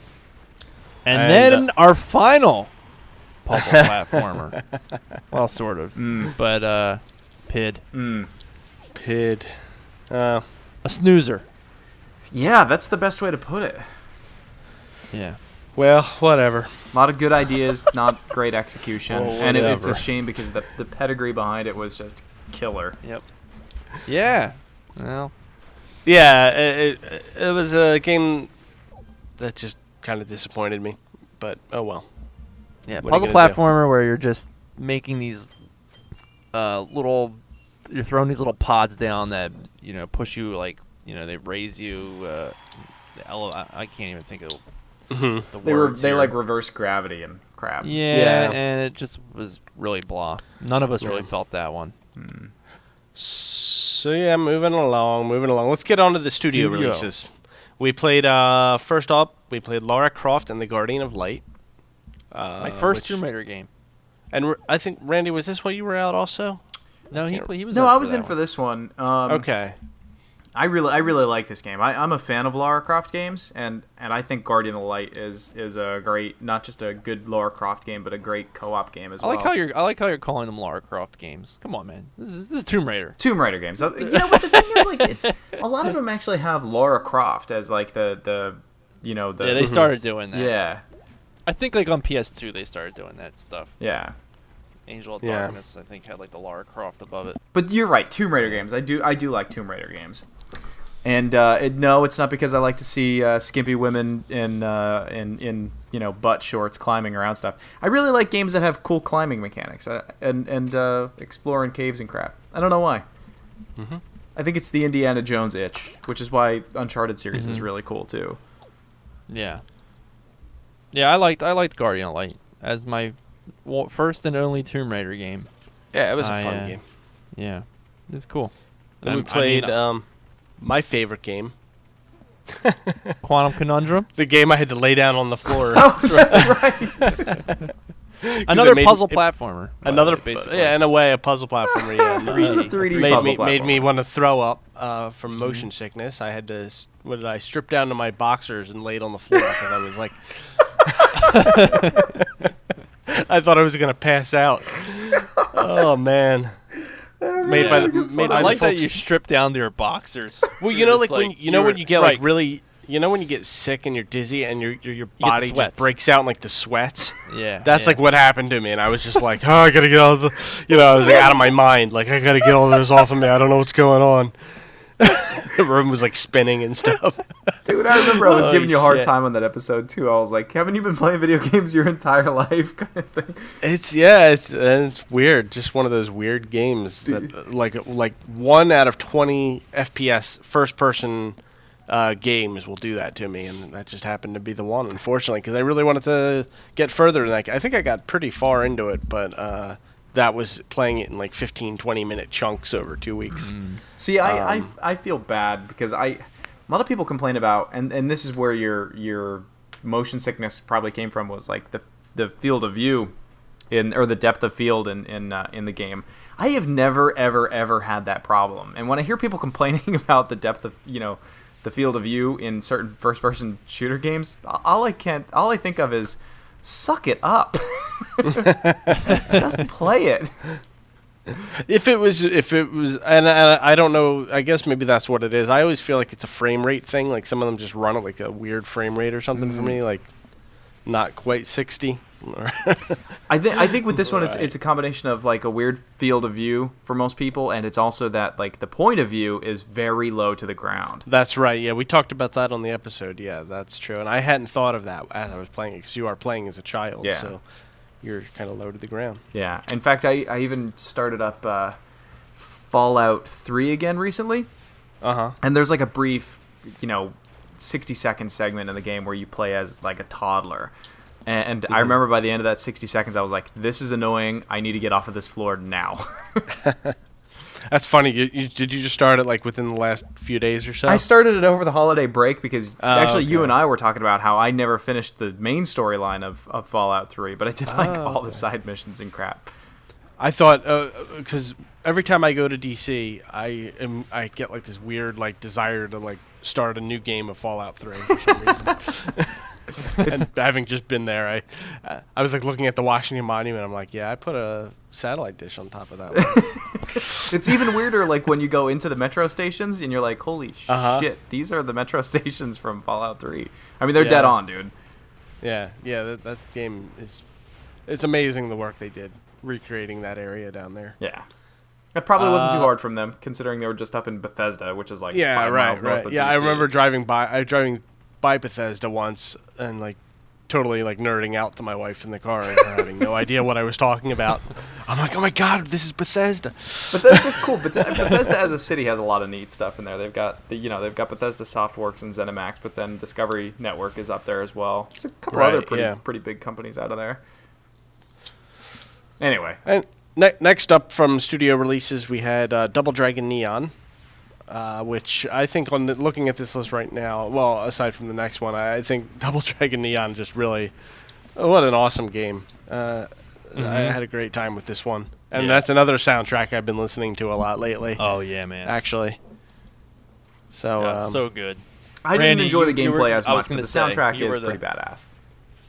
[SPEAKER 4] then our final puzzle platformer. Well, sort of, but PID.
[SPEAKER 3] PID.
[SPEAKER 4] A snoozer.
[SPEAKER 2] Yeah, that's the best way to put it.
[SPEAKER 4] Yeah.
[SPEAKER 3] Well, whatever.
[SPEAKER 2] A lot of good ideas, not great execution.
[SPEAKER 3] Well,
[SPEAKER 2] and it's a shame because the pedigree behind it was just killer.
[SPEAKER 4] Yep. Yeah. Well.
[SPEAKER 3] Yeah, it was a game that just kind of disappointed me. But, oh well.
[SPEAKER 4] Yeah,
[SPEAKER 3] What
[SPEAKER 4] puzzle
[SPEAKER 3] are you gonna
[SPEAKER 4] platformer where you're just making these you're throwing these little pods down that, push you, like, they raise you. I can't even think of the words
[SPEAKER 2] They
[SPEAKER 4] here.
[SPEAKER 2] like reverse gravity and crap.
[SPEAKER 4] Yeah, and it just was really blah. None of us really felt that one.
[SPEAKER 3] So, yeah, moving along. Let's get on to the studio releases. We played, first up, we played Lara Croft and the Guardian of Light.
[SPEAKER 4] My first Tomb Raider game.
[SPEAKER 3] And I think, Randy, was this what you were out also?
[SPEAKER 4] No, he was.
[SPEAKER 2] No, I was in for this one.
[SPEAKER 3] Okay.
[SPEAKER 2] I really like this game. I'm a fan of Lara Croft games, and I think Guardian of the Light is a great, not just a good Lara Croft game, but a great co-op game as well.
[SPEAKER 4] I like how you're calling them Lara Croft games. Come on, man. This is Tomb Raider.
[SPEAKER 2] Tomb Raider games. You know what the thing is? Like, it's a lot of them actually have Lara Croft as like the. Yeah,
[SPEAKER 4] they started doing that.
[SPEAKER 2] Yeah.
[SPEAKER 4] I think like on PS2 they started doing that stuff.
[SPEAKER 2] Yeah.
[SPEAKER 4] Angel of Darkness, I think, had like the Lara Croft above it.
[SPEAKER 2] But you're right, Tomb Raider games. I do like Tomb Raider games. And no, it's not because I like to see skimpy women in butt shorts climbing around stuff. I really like games that have cool climbing mechanics and exploring caves and crap. I don't know why. Mm-hmm. I think it's the Indiana Jones itch, which is why Uncharted series is really cool too.
[SPEAKER 4] Yeah. Yeah, I liked Guardian of Light as my first and only Tomb Raider game.
[SPEAKER 3] Yeah, it was a fun game.
[SPEAKER 4] Yeah, it's cool.
[SPEAKER 3] And we played my favorite game.
[SPEAKER 4] Quantum Conundrum?
[SPEAKER 3] The game I had to lay down on the floor.
[SPEAKER 2] Oh, that's right.
[SPEAKER 4] Another puzzle platformer.
[SPEAKER 3] Another,
[SPEAKER 4] basically.
[SPEAKER 3] yeah, in a way, a puzzle platformer. Yeah,
[SPEAKER 2] 3D puzzle platformer.
[SPEAKER 3] Made me want to throw up from motion sickness. I had to, strip down to my boxers and laid on the floor because I was like, I thought I was gonna pass out. Oh man. Made by
[SPEAKER 4] I like
[SPEAKER 3] the folks.
[SPEAKER 4] that you strip down to your boxers.
[SPEAKER 3] Well, when you get like really, when you get sick and you're dizzy and your body just breaks out in like the sweats.
[SPEAKER 4] Yeah,
[SPEAKER 3] that's like what happened to me, and I was just like, oh, I gotta get all the, I was like out of my mind, like I gotta get all this off of me. I don't know what's going on. The room was like spinning and stuff.
[SPEAKER 2] Dude, I remember I was giving you a hard time on that episode too. I was like, haven't you been playing video games your entire life? Kind of thing.
[SPEAKER 3] It's weird. Just one of those weird games that like 1 out of 20 FPS first person games will do that to me, and that just happened to be the one, unfortunately, because I really wanted to get further. Like I think I got pretty far into it, but that was playing it in like 15-20 minute chunks over 2 weeks.
[SPEAKER 2] See, I feel bad because a lot of people complain about, and this is where your motion sickness probably came from, was like the field of view or the depth of field in the game. I have never ever had that problem, and when I hear people complaining about the depth of the field of view in certain first-person shooter games, all I think of is suck it up. Just play it.
[SPEAKER 3] If it was, and I don't know, I guess maybe that's what it is. I always feel like it's a frame rate thing. Like some of them just run at like a weird frame rate or something for me, like not quite 60.
[SPEAKER 2] I think with this one, it's a combination of like a weird field of view for most people, and it's also that like the point of view is very low to the ground.
[SPEAKER 3] That's right. Yeah, we talked about that on the episode. Yeah, that's true. And I hadn't thought of that as I was playing it, because you are playing as a child, so you're kind of low to the ground.
[SPEAKER 2] Yeah. In fact, I even started up Fallout 3 again recently. And there's like a brief, 60-second segment in the game where you play as like a toddler. And I remember by the end of that 60 seconds, I was like, this is annoying. I need to get off of this floor now.
[SPEAKER 3] That's funny. Did you just start it like within the last few days or so?
[SPEAKER 2] I started it over the holiday break because you and I were talking about how I never finished the main storyline of Fallout 3, but I did like all the side missions and crap.
[SPEAKER 3] I thought, because every time I go to DC, I get like this weird like desire to like start a new game of Fallout 3 for some reason. And having just been there, I was like looking at the Washington Monument. I'm like, yeah, I put a satellite dish on top of that one.
[SPEAKER 2] It's even weirder like when you go into the metro stations and you're like, holy shit, these are the metro stations from Fallout 3. I mean, they're dead on, dude.
[SPEAKER 3] Yeah, that game it's amazing the work they did recreating that area down there.
[SPEAKER 2] Yeah. It probably wasn't too hard from them, considering they were just up in Bethesda, which is like 5 miles north of DC.
[SPEAKER 3] Yeah, I remember driving by Bethesda once and like totally like nerding out to my wife in the car and her having no idea what I was talking about. I'm like, oh my god, this is Bethesda.
[SPEAKER 2] Bethesda's cool. Bethesda as a city has a lot of neat stuff in there. They've got Bethesda Softworks and ZeniMax, but then Discovery Network is up there as well. There's a couple other pretty big companies out of there. Anyway.
[SPEAKER 3] And next up from studio releases, we had Double Dragon Neon, which I think looking at this list right now, well, aside from the next one, I think Double Dragon Neon just really, what an awesome game. I had a great time with this one. And that's another soundtrack I've been listening to a lot lately.
[SPEAKER 4] Oh, yeah, man.
[SPEAKER 3] Actually. So,
[SPEAKER 4] so good.
[SPEAKER 2] I didn't enjoy the gameplay as much, but the soundtrack is pretty badass.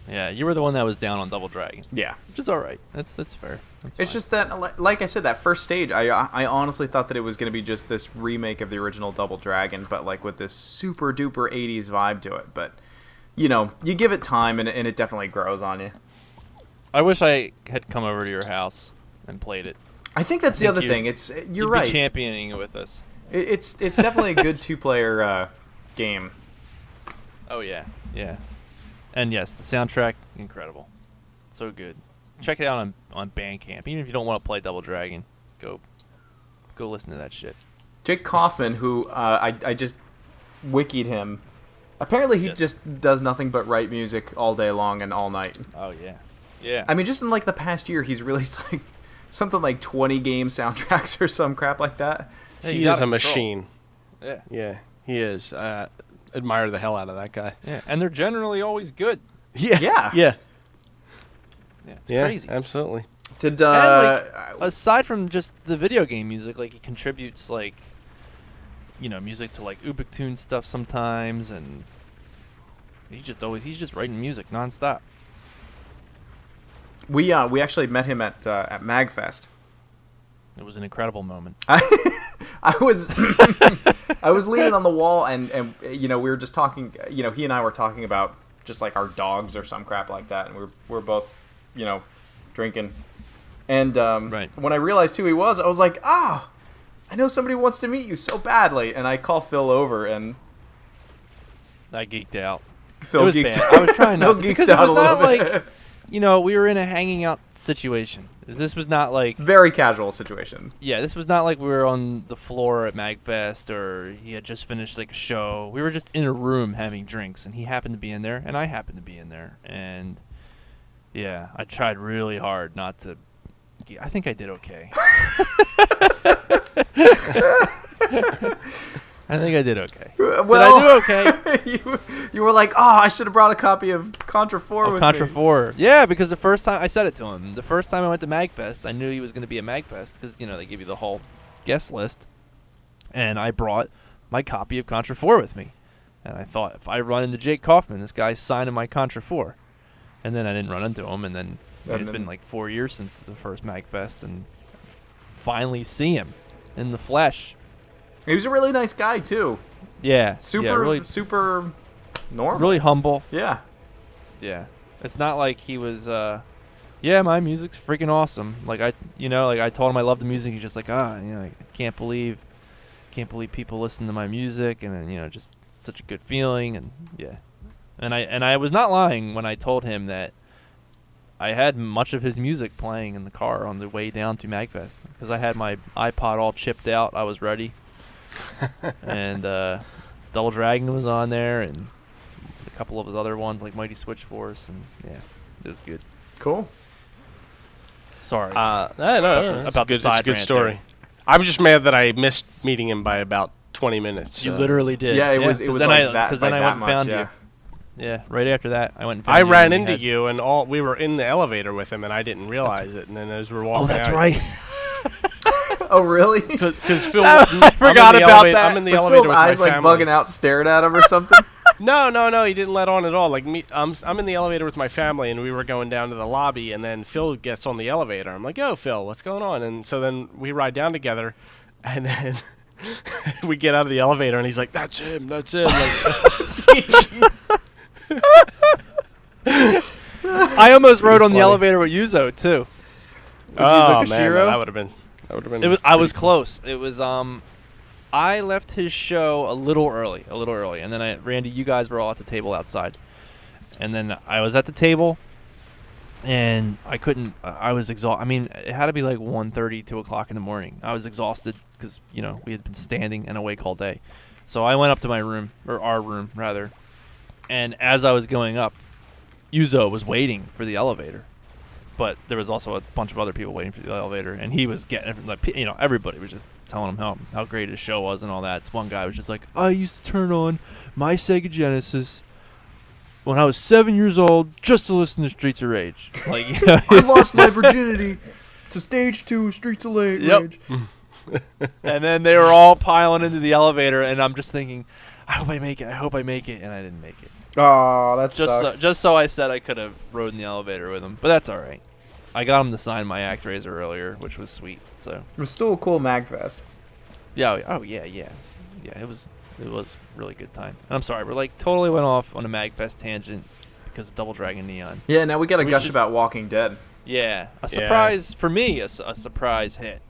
[SPEAKER 4] Yeah, you were the one that was down on Double Dragon.
[SPEAKER 2] Yeah.
[SPEAKER 4] Which is all right. That's fair.
[SPEAKER 2] It's just that, like I said, that first stage, I honestly thought that it was going to be just this remake of the original Double Dragon, but like with this super duper 80s vibe to it. But, you give it time and it definitely grows on you.
[SPEAKER 4] I wish I had come over to your house and played it.
[SPEAKER 2] I think that's the other thing. You're right.
[SPEAKER 4] Be championing it with us.
[SPEAKER 2] It's definitely a good two-player game.
[SPEAKER 4] Oh, yeah. Yeah. And yes, the soundtrack, incredible. So good. Check it out on Bandcamp. Even if you don't want to play Double Dragon, go listen to that shit.
[SPEAKER 2] Jake Kaufman, who I just wikied him. Apparently he just does nothing but write music all day long and all night.
[SPEAKER 4] Oh, yeah. Yeah.
[SPEAKER 2] I mean, just in like the past year, he's released like something like 20 game soundtracks or some crap like that.
[SPEAKER 3] He is a machine.
[SPEAKER 4] Yeah.
[SPEAKER 3] Yeah, he is. Admire the hell out of that guy.
[SPEAKER 4] Yeah, and they're generally always good.
[SPEAKER 3] Yeah.
[SPEAKER 2] Yeah.
[SPEAKER 3] Yeah.
[SPEAKER 4] Yeah, it's crazy.
[SPEAKER 3] Absolutely.
[SPEAKER 2] And
[SPEAKER 4] aside from just the video game music, like he contributes like music to like Ubuntu stuff sometimes, and he's just writing music nonstop.
[SPEAKER 2] We actually met him at MagFest.
[SPEAKER 4] It was an incredible moment.
[SPEAKER 2] I was leaning on the wall and we were just talking. He and I were talking about just like our dogs or some crap like that, and we're both drinking. And when I realized who he was, I was like, I know somebody wants to meet you so badly. And I call Phil over, and
[SPEAKER 4] I geeked out.
[SPEAKER 2] Phil geeked out.
[SPEAKER 4] I was trying not to, because it was not
[SPEAKER 2] bit.
[SPEAKER 4] Like we were in a hanging out situation. This was not like
[SPEAKER 2] very casual situation.
[SPEAKER 4] Yeah, this was not like we were on the floor at MagFest or he had just finished like a show. We were just in a room having drinks, and he happened to be in there, and I happened to be in there, and yeah, I tried really hard not to. I think I did okay. I think I did okay.
[SPEAKER 2] Well,
[SPEAKER 4] did I do okay?
[SPEAKER 2] you were like, I should have brought a copy of Contra 4 with
[SPEAKER 4] Contra
[SPEAKER 2] me.
[SPEAKER 4] 4. Yeah, because the first time I said it to him, the first time I went to MagFest, I knew he was going to be at MagFest because they give you the whole guest list, and I brought my copy of Contra 4 with me. And I thought, if I run into Jake Kaufman, this guy's signing my Contra 4. And then I didn't run into him, and then it's been like 4 years since the first MagFest, and finally see him in the flesh.
[SPEAKER 2] He was a really nice guy, too.
[SPEAKER 4] Yeah.
[SPEAKER 2] Super normal.
[SPEAKER 4] Really humble.
[SPEAKER 2] Yeah.
[SPEAKER 4] Yeah. It's not like he was, yeah, my music's freaking awesome. Like, I told him I love the music. He's just like, I can't believe people listen to my music, and just such a good feeling, and yeah. And I was not lying when I told him that I had much of his music playing in the car on the way down to MagFest, because I had my iPod all chipped out. I was ready. And Double Dragon was on there, and a couple of his other ones like Mighty Switch Force, and yeah, it was good.
[SPEAKER 2] Cool.
[SPEAKER 4] Sorry.
[SPEAKER 3] No,
[SPEAKER 4] about the side
[SPEAKER 3] it's a good
[SPEAKER 4] rant
[SPEAKER 3] story.
[SPEAKER 4] there.
[SPEAKER 3] I'm just mad that I missed meeting him by about 20 minutes.
[SPEAKER 4] You literally did.
[SPEAKER 2] Yeah, it was
[SPEAKER 4] then
[SPEAKER 2] like that.
[SPEAKER 4] Because then I went and found
[SPEAKER 2] yeah.
[SPEAKER 4] you. Yeah, right after that, I went and found
[SPEAKER 3] I
[SPEAKER 4] you.
[SPEAKER 3] ran into you, and we were in the elevator with him, and I didn't realize it. And then as we were walking out,
[SPEAKER 4] right.
[SPEAKER 2] Oh, really?
[SPEAKER 3] Because Phil,
[SPEAKER 4] I forgot about that.
[SPEAKER 3] I'm in the
[SPEAKER 2] Was
[SPEAKER 3] elevator
[SPEAKER 2] Phil's
[SPEAKER 3] with
[SPEAKER 2] eyes
[SPEAKER 3] my
[SPEAKER 2] like
[SPEAKER 3] family.
[SPEAKER 2] bugging out, staring at him or something?
[SPEAKER 3] No, he didn't let on at all. Like me, I'm in the elevator with my family, and we were going down to the lobby, and then Phil gets on the elevator. I'm like, "Yo, Phil, what's going on?" And so then we ride down together, and then we get out of the elevator, and he's like, "That's him. Like,
[SPEAKER 2] Jeez.
[SPEAKER 4] I almost rode on the elevator with Yuzo too. With Yuzo
[SPEAKER 3] oh man,
[SPEAKER 4] Koshiro.
[SPEAKER 3] that would have been.
[SPEAKER 4] I was close. It was I left his show a little early, and then Randy, you guys were all at the table outside, and then I was at the table, and I couldn't. I was exhausted. I mean, it had to be like 1:30, 2 o'clock in the morning. I was exhausted because we had been standing and awake all day, so I went up to my room, or our room rather, and as I was going up, Yuzo was waiting for the elevator. But there was also a bunch of other people waiting for the elevator, and he was getting, everybody was just telling him how great his show was and all that. This one guy was just like, I used to turn on my Sega Genesis when I was 7 years old just to listen to Streets of Rage. Like,
[SPEAKER 2] I lost my virginity to Stage 2 Streets of Rage.
[SPEAKER 4] Yep. And then they were all piling into the elevator, and I'm just thinking, I hope I make it, and I didn't make it.
[SPEAKER 2] Oh, that sucks.
[SPEAKER 4] Just so I said I could have rode in the elevator with him, but that's all right. I got him to sign my ActRaiser earlier, which was sweet. So
[SPEAKER 2] It was still a cool MagFest.
[SPEAKER 4] yeah. Oh yeah. It was really good time. And I'm sorry, we're like totally went off on a MagFest tangent because of Double Dragon Neon.
[SPEAKER 2] Yeah, now we got to
[SPEAKER 4] So we
[SPEAKER 2] gush
[SPEAKER 4] should-
[SPEAKER 2] about Walking Dead.
[SPEAKER 4] Yeah, a surprise for me. A surprise hit.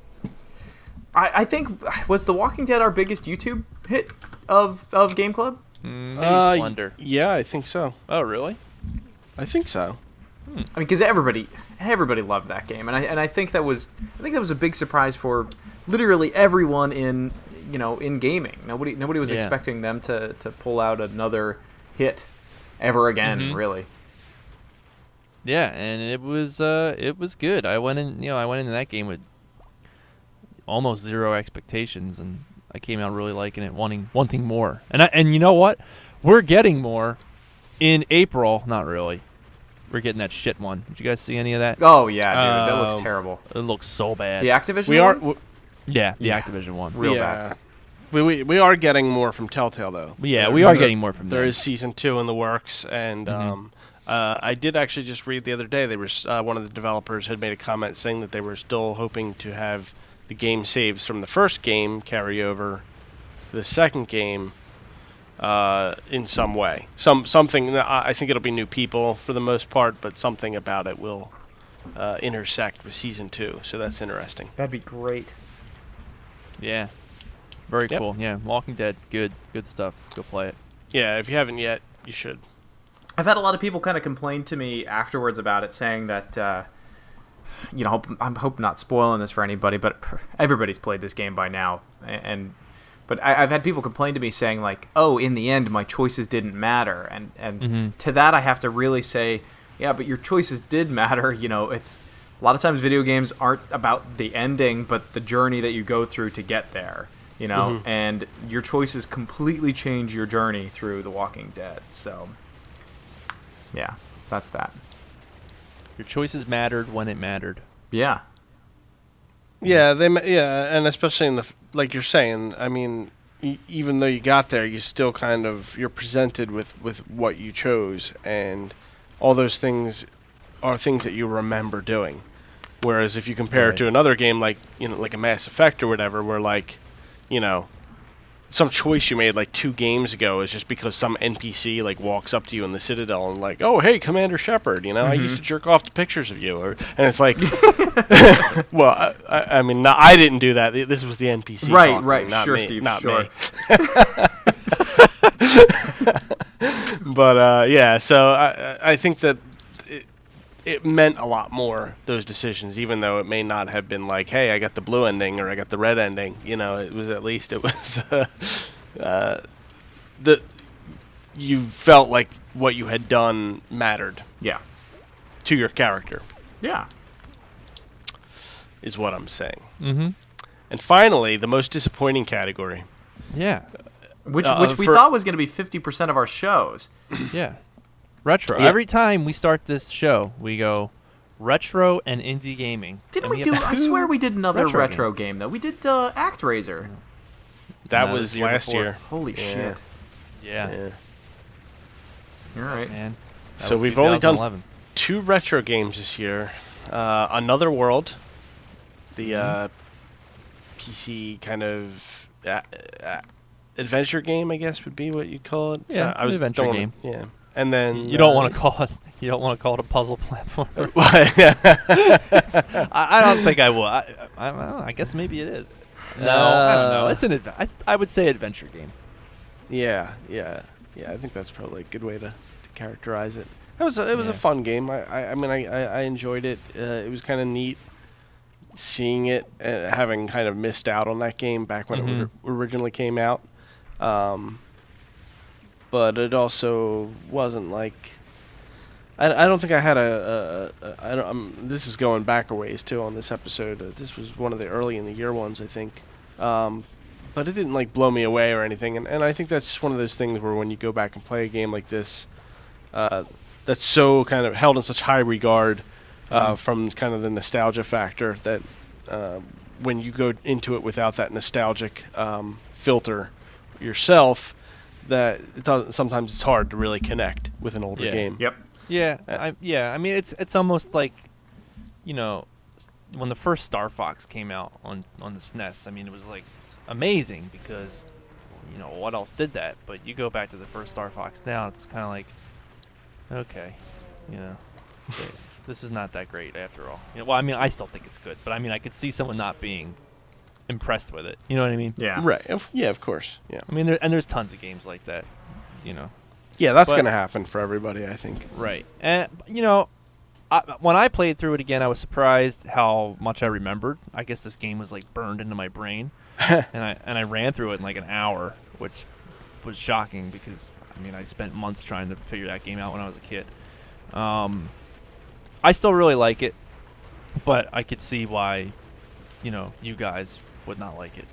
[SPEAKER 2] I think, was The Walking Dead our biggest YouTube hit of Game Club?
[SPEAKER 4] Maybe Slender.
[SPEAKER 3] Yeah, I think so.
[SPEAKER 4] Oh really?
[SPEAKER 3] I think so.
[SPEAKER 2] I mean, because everybody loved that game, and I think that was a big surprise for literally everyone in gaming. Nobody was expecting them to pull out another hit ever again, really.
[SPEAKER 4] Yeah, and it was good. I went into that game with almost zero expectations, and I came out really liking it, wanting more. And you know what? We're getting more in April. Not really. We're getting that shit one. Did you guys see any of that?
[SPEAKER 2] Oh yeah, dude, that looks terrible.
[SPEAKER 4] It looks so bad.
[SPEAKER 2] The Activision
[SPEAKER 3] We
[SPEAKER 2] one?
[SPEAKER 3] are.
[SPEAKER 4] Yeah, the Activision one.
[SPEAKER 2] Real bad.
[SPEAKER 3] We are getting more from Telltale though.
[SPEAKER 4] Yeah, we are getting more from them.
[SPEAKER 3] There is season 2 in the works, and I did actually just read the other day. They were one of the developers had made a comment saying that they were still hoping to have the game saves from the first game carry over the second game in some way. Something. I think it'll be new people for the most part, but something about it will intersect with season 2. So that's interesting.
[SPEAKER 2] That'd be great.
[SPEAKER 4] Yeah. Very cool. Yeah, Walking Dead, good stuff. Go play it.
[SPEAKER 3] Yeah, if you haven't yet, you should.
[SPEAKER 2] I've had a lot of people kind of complain to me afterwards about it, saying that, I hope not spoiling this for anybody, but everybody's played this game by now, but I've had people complain to me saying like, oh, in the end, my choices didn't matter, and to that I have to really say, yeah, but your choices did matter. It's a lot of times video games aren't about the ending, but the journey that you go through to get there. And your choices completely change your journey through The Walking Dead. So, yeah, that's that.
[SPEAKER 4] Your choices mattered when it mattered.
[SPEAKER 2] Yeah.
[SPEAKER 3] Yeah, and especially in like you're saying, I mean, even though you got there, you still you're presented with what you chose, and all those things are things that you remember doing. Whereas if you compare it to another game like a Mass Effect or whatever, where some choice you made like 2 games ago is just because some NPC walks up to you in the Citadel and oh, hey, Commander Shepard, I used to jerk off to pictures of you, and it's like, well, I mean, I didn't do that. This was the NPC,
[SPEAKER 2] right,
[SPEAKER 3] not
[SPEAKER 2] sure,
[SPEAKER 3] me,
[SPEAKER 2] Steve,
[SPEAKER 3] not
[SPEAKER 2] sure.
[SPEAKER 3] me. But yeah, so I think that it meant a lot more, those decisions, even though it may not have been like, hey, I got the blue ending or I got the red ending. It was at least you felt like what you had done mattered.
[SPEAKER 2] Yeah.
[SPEAKER 3] To your character.
[SPEAKER 2] Yeah.
[SPEAKER 3] Is what I'm saying.
[SPEAKER 4] Mm-hmm.
[SPEAKER 3] And finally, the most disappointing category.
[SPEAKER 4] Yeah.
[SPEAKER 2] Which we thought was going to be 50% of our shows.
[SPEAKER 4] Yeah. Retro.
[SPEAKER 3] Yeah.
[SPEAKER 4] Every time we start this show, we go retro and indie gaming.
[SPEAKER 2] Didn't
[SPEAKER 4] And
[SPEAKER 2] we do? I swear we did another
[SPEAKER 4] retro
[SPEAKER 2] retro game though. We did ActRaiser.
[SPEAKER 3] That
[SPEAKER 4] No,
[SPEAKER 3] was
[SPEAKER 4] the year
[SPEAKER 3] last
[SPEAKER 4] before.
[SPEAKER 3] year.
[SPEAKER 2] Holy shit!
[SPEAKER 4] Yeah.
[SPEAKER 2] You're right.
[SPEAKER 4] Man. That
[SPEAKER 3] So
[SPEAKER 4] was
[SPEAKER 3] we've only done
[SPEAKER 4] 2011.
[SPEAKER 3] 2 retro games this year. Another World, the PC kind of adventure game, I guess would be what you'd call it.
[SPEAKER 4] Yeah,
[SPEAKER 3] I was
[SPEAKER 4] adventure game.
[SPEAKER 3] Yeah, and then
[SPEAKER 4] You don't want to call it. You don't want to call it a puzzle platform. I don't think I will. I don't know. I guess maybe it is. No, I don't know. It's an I would say adventure game.
[SPEAKER 3] Yeah. I think that's probably a good way to characterize it. It was a fun game. I mean I enjoyed it. It was kind of neat seeing it, having kind of missed out on that game back when it originally came out. But it also wasn't like I don't think I had this is going back a ways too on this episode. This was one of the early in the year ones, I think. But it didn't blow me away or anything. And I think that's just one of those things where when you go back and play a game like this, that's so kind of held in such high regard from kind of the nostalgia factor that when you go into it without that nostalgic filter yourself, that sometimes it's hard to really connect with an older game.
[SPEAKER 2] Yep.
[SPEAKER 4] Yeah, I mean, it's almost like, when the first Star Fox came out on the SNES. I mean, it was amazing because, what else did that? But you go back to the first Star Fox now, it's kind of like, okay, this is not that great after all. Well, I mean, I still think it's good, but I mean, I could see someone not being impressed with it. You know what I mean?
[SPEAKER 2] Yeah.
[SPEAKER 3] Right. Yeah, of course. Yeah.
[SPEAKER 4] I mean, there's tons of games like that.
[SPEAKER 3] Yeah, that's
[SPEAKER 4] But-
[SPEAKER 3] going to happen for everybody, I think.
[SPEAKER 4] Right. And, when I played through it again, I was surprised how much I remembered. I guess this game was burned into my brain. and I ran through it in an hour, which was shocking because, I mean, I spent months trying to figure that game out when I was a kid. I still really like it, but I could see why, you guys would not like it.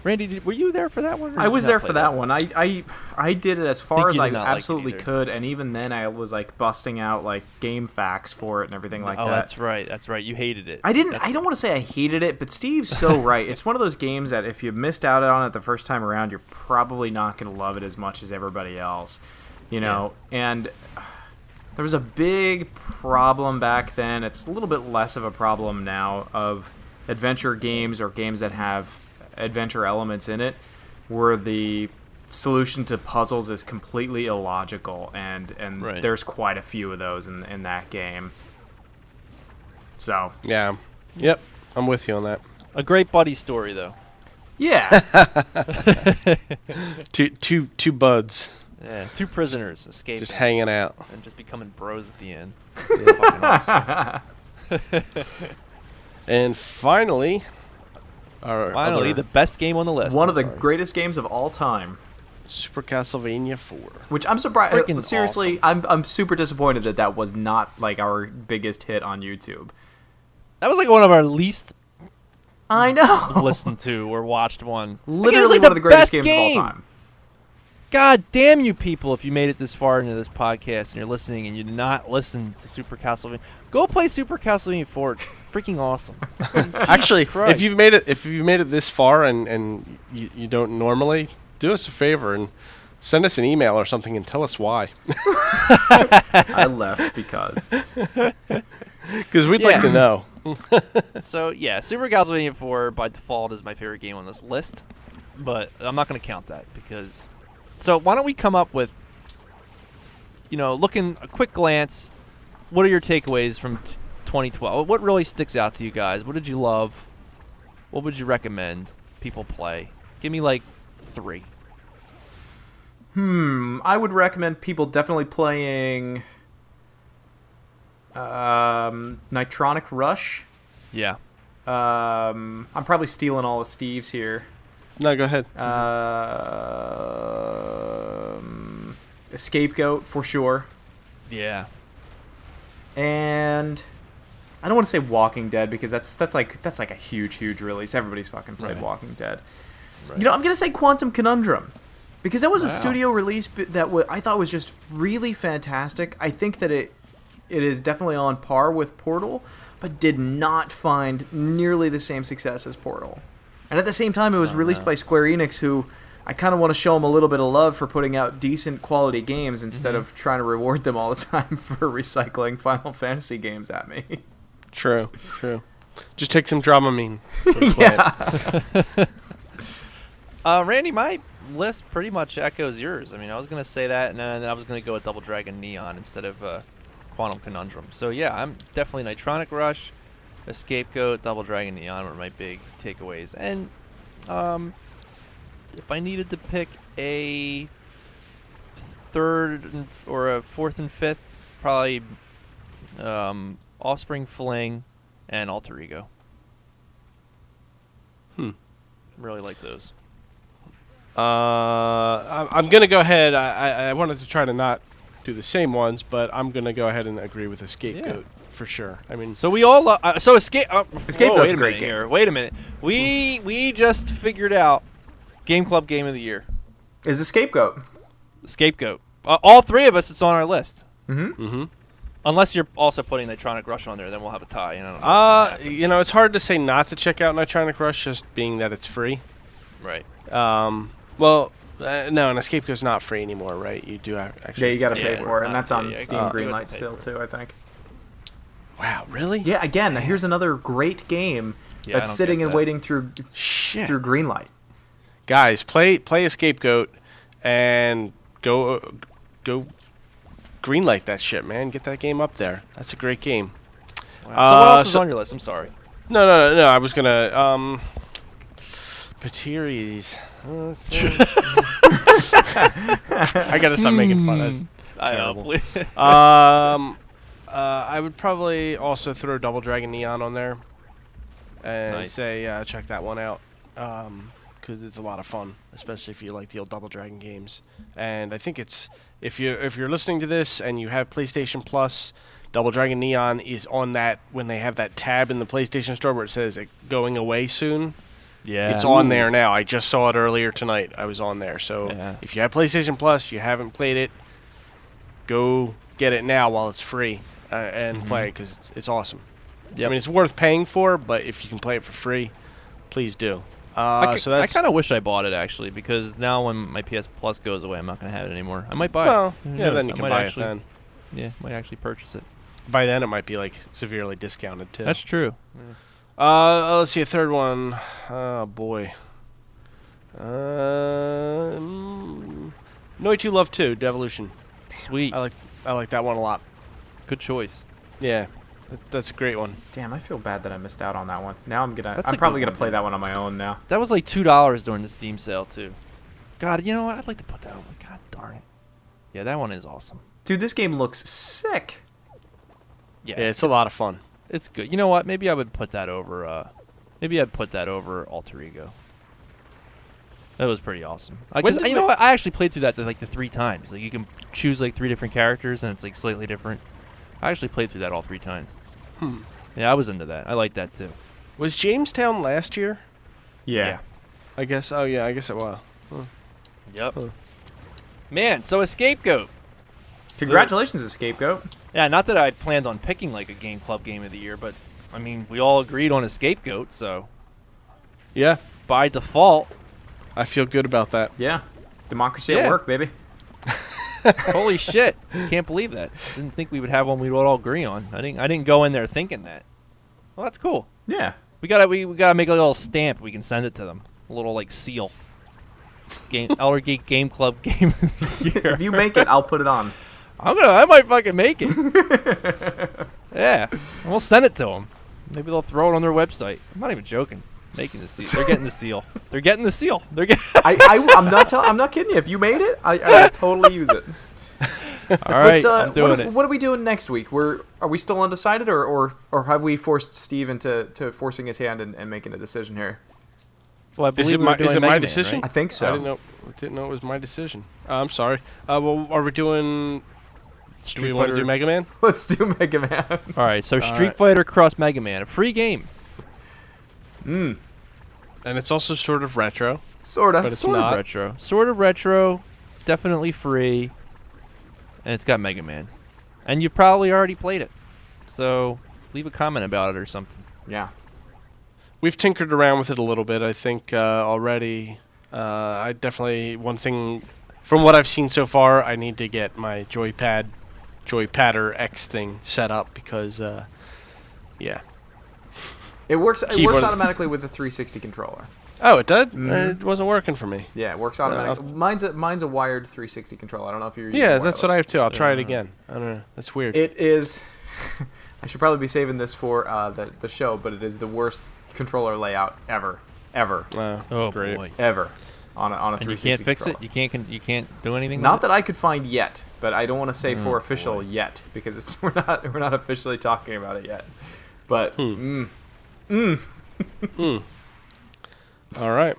[SPEAKER 4] Randy, were you there for that one?
[SPEAKER 2] I was there for that one. I did it as far as
[SPEAKER 4] you
[SPEAKER 2] I
[SPEAKER 4] did not like it
[SPEAKER 2] absolutely
[SPEAKER 4] either.
[SPEAKER 2] could, and even then I was busting out game facts for it and everything like that.
[SPEAKER 4] That's right. That's right. You hated it.
[SPEAKER 2] I don't want to say I hated it, but Steve's so right. It's one of those games that if you missed out on it the first time around, you're probably not going to love it as much as everybody else. And there was a big problem back then. It's a little bit less of a problem now of adventure games or games that have adventure elements in it where the solution to puzzles is completely illogical, and
[SPEAKER 4] Right.
[SPEAKER 2] there's quite a few of those in that game. So
[SPEAKER 3] Yeah. Yep. I'm with you on that.
[SPEAKER 4] A great buddy story, though.
[SPEAKER 2] yeah.
[SPEAKER 3] Two buds
[SPEAKER 4] Yeah. 2 prisoners escaping
[SPEAKER 3] just hanging out.
[SPEAKER 4] and just becoming bros at the end. Fucking awesome.
[SPEAKER 3] And finally,
[SPEAKER 4] Finally, the best game on the list.
[SPEAKER 2] One of the greatest games of all time.
[SPEAKER 3] Super Castlevania 4.
[SPEAKER 2] Which I'm surprised.
[SPEAKER 4] Freaking
[SPEAKER 2] Seriously, I'm super disappointed that was not our biggest hit on YouTube.
[SPEAKER 4] That was one of our least
[SPEAKER 2] I know.
[SPEAKER 4] listened to or watched one.
[SPEAKER 2] Literally
[SPEAKER 4] it was
[SPEAKER 2] one of the greatest
[SPEAKER 4] best
[SPEAKER 2] games
[SPEAKER 4] game.
[SPEAKER 2] of all time.
[SPEAKER 4] God damn you people if you made it this far into this podcast and you're listening and you did not listen to Super Castlevania. Go play Super Castlevania 4. It's freaking awesome.
[SPEAKER 3] Actually,
[SPEAKER 4] Christ.
[SPEAKER 3] if you've made it this far and you don't normally, do us a favor and send us an email or something and tell us why.
[SPEAKER 2] I left because
[SPEAKER 3] We'd like to know.
[SPEAKER 4] So yeah, Super Castlevania 4 by default is my favorite game on this list, but I'm not going to count that because. So why don't we come up with, looking a quick glance, what are your takeaways from 2012? What really sticks out to you guys? What did you love? What would you recommend people play? Give me like 3.
[SPEAKER 2] I would recommend people definitely playing Nitronic Rush.
[SPEAKER 4] Yeah.
[SPEAKER 2] I'm probably stealing all of Steve's here.
[SPEAKER 3] No, go ahead.
[SPEAKER 2] Scapegoat for sure.
[SPEAKER 4] Yeah.
[SPEAKER 2] And I don't want to say Walking Dead because that's like a huge release. Everybody's fucking played Walking Dead.
[SPEAKER 4] Right.
[SPEAKER 2] I'm gonna say Quantum Conundrum because that was a studio release that I thought was just really fantastic. I think that it is definitely on par with Portal, but did not find nearly the same success as Portal. And at the same time, it was released by Square Enix, who I kind of want to show them a little bit of love for putting out decent quality games instead of trying to reward them all the time for recycling Final Fantasy games at me.
[SPEAKER 3] True. Just take some Dramamine.
[SPEAKER 4] Randy, my list pretty much echoes yours. I mean, I was going to say that, and then I was going to go with Double Dragon Neon instead of Quantum Conundrum. So yeah, I'm definitely Nitronic Rush, Scapegoat, Double Dragon Neon were my big takeaways. And if I needed to pick a third or a fourth and fifth, probably Offspring Fling and Alter Ego. Really like those.
[SPEAKER 3] I'm going to go ahead. I wanted to try to not do the same ones, but I'm going to go ahead and agree with the Scapegoat for sure. I mean,
[SPEAKER 4] so we all
[SPEAKER 2] Scapegoat's
[SPEAKER 4] wait
[SPEAKER 2] a
[SPEAKER 4] a
[SPEAKER 2] great
[SPEAKER 4] minute
[SPEAKER 2] game.
[SPEAKER 4] here. Wait a minute. We just figured out Game Club Game of the Year.
[SPEAKER 2] Is the Scapegoat.
[SPEAKER 4] The Scapegoat. All 3 of us, it's on our list.
[SPEAKER 3] Mm-hmm.
[SPEAKER 4] Unless you're also putting Nitronic Rush on there, then we'll have a tie. I don't know
[SPEAKER 3] it's hard to say not to check out Nitronic Rush, just being that it's free.
[SPEAKER 4] Right.
[SPEAKER 3] No, and Scapegoat's not free anymore, right? You do actually.
[SPEAKER 2] Yeah, you got to pay for it, and that's on
[SPEAKER 4] yeah,
[SPEAKER 2] Steam Greenlight still too, I think.
[SPEAKER 3] Wow, really?
[SPEAKER 2] Yeah, again, here's another great game
[SPEAKER 4] Yeah,
[SPEAKER 2] that's sitting and waiting through Greenlight.
[SPEAKER 3] Guys, play a Scapegoat and go greenlight that shit, man. Get that game up there. That's a great game.
[SPEAKER 4] Wow. So what else is on your list? I'm sorry.
[SPEAKER 3] No. I was gonna Pitiri's. I gotta stop making fun. That's terrible. I would probably also throw Double Dragon Neon on there and say check that one out because it's a lot of fun, especially if you like the old Double Dragon games. And I think it's if you're listening to this and you have PlayStation Plus, Double Dragon Neon is on that when they have that tab in the PlayStation Store where it says going away soon.
[SPEAKER 4] Yeah,
[SPEAKER 3] it's on there now. I just saw it earlier tonight. I was on there. So if you have PlayStation Plus, you haven't played it, go get it now while it's free and play because it's awesome. Yep. I mean, it's worth paying for, but if you can play it for free, please do.
[SPEAKER 4] I kind of wish I bought it actually because now when my PS Plus goes away, I'm not going to have it anymore. I might buy it.
[SPEAKER 3] Yeah, then you can buy it then.
[SPEAKER 4] Yeah, might actually purchase it.
[SPEAKER 3] By then, it might be like severely discounted too.
[SPEAKER 4] That's true.
[SPEAKER 3] Let's see a third one. Oh boy. Noitu Love 2, Devolution.
[SPEAKER 4] Sweet.
[SPEAKER 3] I like that one a lot.
[SPEAKER 4] Good choice.
[SPEAKER 3] Yeah, that's a great one.
[SPEAKER 2] Damn, I feel bad that I missed out on that one. Now I'm probably gonna play that one on my own now.
[SPEAKER 4] That was like $2 during the Steam sale too. God, you know what? I'd like to put that on. God darn it. Yeah, that one is awesome.
[SPEAKER 2] Dude, this game looks sick.
[SPEAKER 3] Yeah, it's a lot of fun.
[SPEAKER 4] It's good. You know what? Maybe I would put that over. Maybe I'd put that over Alter Ego. That was pretty awesome. You know what? I actually played through that like the 3 times. Like you can choose like 3 different characters and it's like slightly different. I actually played through that all 3 times. Yeah, I was into that. I like that too.
[SPEAKER 3] Was Jamestown last year?
[SPEAKER 2] Yeah.
[SPEAKER 3] I guess. Oh yeah, I guess it was.
[SPEAKER 4] Yep. Man, so a Scapegoat.
[SPEAKER 2] Congratulations, a Scapegoat.
[SPEAKER 4] Yeah, not that I planned on picking like a game club game of the year, but I mean, we all agreed on a scapegoat, so
[SPEAKER 3] Yeah,
[SPEAKER 4] by default,
[SPEAKER 3] I feel good about that.
[SPEAKER 2] Yeah. Democracy
[SPEAKER 4] Yeah.
[SPEAKER 2] at work, baby.
[SPEAKER 4] holy shit, can't believe that. Didn't think we would have one we'd all agree on. I didn't go in there thinking that. Well, that's cool.
[SPEAKER 2] Yeah.
[SPEAKER 4] We gotta make a little stamp. We can send it to them. A little like seal. Elder Geek Game Club game of the year.
[SPEAKER 2] If you make it, I'll put it on.
[SPEAKER 4] I might fucking make it. Yeah, and we'll send it to them. Maybe they'll throw it on their website. I'm not even joking. Making the seal. They're getting the seal. They're getting the seal. They're getting.
[SPEAKER 2] I'm not kidding you. If you made it, I would totally use it.
[SPEAKER 4] All right,
[SPEAKER 2] But,
[SPEAKER 4] I'm doing it.
[SPEAKER 2] What are we doing next week? Are we still undecided, or have we forced Steve into forcing his hand and making a decision here?
[SPEAKER 4] Well, I believe
[SPEAKER 3] Is it my
[SPEAKER 4] Mega Man,
[SPEAKER 3] decision?
[SPEAKER 4] right?
[SPEAKER 2] I think so.
[SPEAKER 3] I didn't know it was my decision. I'm sorry. Well, are we doing? Do we want to do Mega Man?
[SPEAKER 2] Let's do Mega Man.
[SPEAKER 4] All right, so
[SPEAKER 3] All
[SPEAKER 4] Street
[SPEAKER 3] right.
[SPEAKER 4] Fighter Cross Mega Man, a free game.
[SPEAKER 3] And it's also sort of retro.
[SPEAKER 2] Sorta.
[SPEAKER 3] But it's
[SPEAKER 4] Sort
[SPEAKER 3] not.
[SPEAKER 4] of retro. Sort of retro. Definitely free. And it's got Mega Man. And you probably already played it. So leave a comment about it or something.
[SPEAKER 2] Yeah.
[SPEAKER 3] We've tinkered around with it a little bit, I think, already. I definitely, one thing, from what I've seen so far, I need to get my Joypadder X thing set up because, yeah.
[SPEAKER 2] It works. It
[SPEAKER 3] Keyboard.
[SPEAKER 2] works automatically with the 360 controller.
[SPEAKER 3] Oh, it did?
[SPEAKER 2] Mhm.
[SPEAKER 3] It wasn't working for me.
[SPEAKER 2] Yeah, it works automatically. Mine's a wired 360 controller. I don't know if you're. using
[SPEAKER 3] Yeah,
[SPEAKER 2] a
[SPEAKER 3] that's what I
[SPEAKER 2] wireless.
[SPEAKER 3] have too. I'll try it again. I don't know. That's weird.
[SPEAKER 2] It is. I should probably be saving this for the show, but it is the worst controller layout ever
[SPEAKER 4] Oh
[SPEAKER 3] great.
[SPEAKER 4] boy.
[SPEAKER 2] ever on a
[SPEAKER 4] And
[SPEAKER 2] 360
[SPEAKER 4] you can't fix
[SPEAKER 2] controller.
[SPEAKER 4] it? You can't do anything
[SPEAKER 2] Not
[SPEAKER 4] with
[SPEAKER 2] that I could find yet, but I don't want to say for official
[SPEAKER 4] boy.
[SPEAKER 2] yet because we're not officially talking about it yet. But
[SPEAKER 3] All right.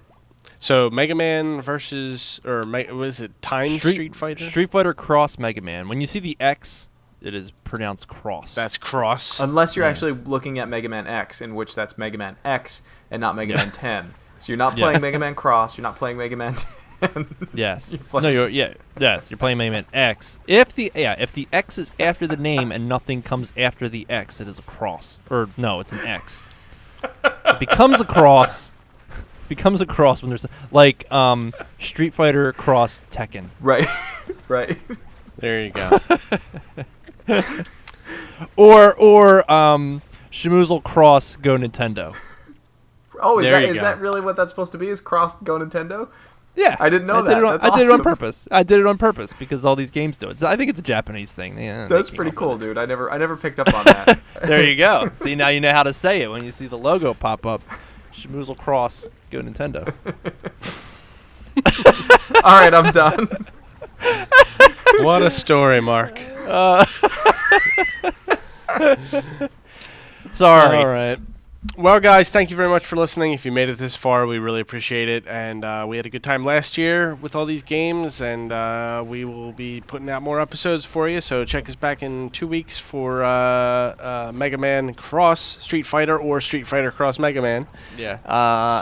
[SPEAKER 3] So Mega Man versus, or was it Time Street Fighter?
[SPEAKER 4] Street Fighter Cross Mega Man. When you see the X, it is pronounced cross.
[SPEAKER 3] That's Cross.
[SPEAKER 2] unless you're actually looking at Mega Man X, in which that's Mega Man X and not Mega Man 10. So you're not
[SPEAKER 4] Yeah.
[SPEAKER 2] playing Mega Man Cross. You're not playing Mega Man 10.
[SPEAKER 4] Yes.
[SPEAKER 2] playing-
[SPEAKER 4] Yes, you're playing Mega Man X. If the X is after the name and nothing comes after the X, it is a cross. Or no, it's an X. It becomes a cross. Becomes a cross when there's like Street Fighter Cross Tekken.
[SPEAKER 2] Right. Right.
[SPEAKER 3] There you go.
[SPEAKER 4] Or Shmuzel Cross Go Nintendo.
[SPEAKER 2] Oh,
[SPEAKER 3] There you
[SPEAKER 2] is
[SPEAKER 3] go.
[SPEAKER 2] that really what that's supposed to be? Is Cross Go Nintendo?
[SPEAKER 4] Yeah,
[SPEAKER 2] I didn't know
[SPEAKER 4] I did
[SPEAKER 2] that.
[SPEAKER 4] it on,
[SPEAKER 2] That's
[SPEAKER 4] I did it on
[SPEAKER 2] awesome.
[SPEAKER 4] purpose. I did it on purpose because all these games do it. I think it's a Japanese thing. Yeah, they
[SPEAKER 2] That's
[SPEAKER 4] came
[SPEAKER 2] pretty
[SPEAKER 4] up
[SPEAKER 2] cool,
[SPEAKER 4] with it.
[SPEAKER 2] dude. I never picked up on that.
[SPEAKER 4] There you go. See, now you know how to say it when you see the logo pop up. Shmuzel Cross Go Nintendo.
[SPEAKER 2] All right, I'm done.
[SPEAKER 3] What a story, Mark.
[SPEAKER 4] Sorry.
[SPEAKER 3] All right. Well, guys, thank you very much for listening. If you made it this far, we really appreciate it. And we had a good time last year with all these games, and we will be putting out more episodes for you. So check us back in 2 weeks for Mega Man Cross Street Fighter or Street Fighter Cross Mega Man.
[SPEAKER 4] Yeah.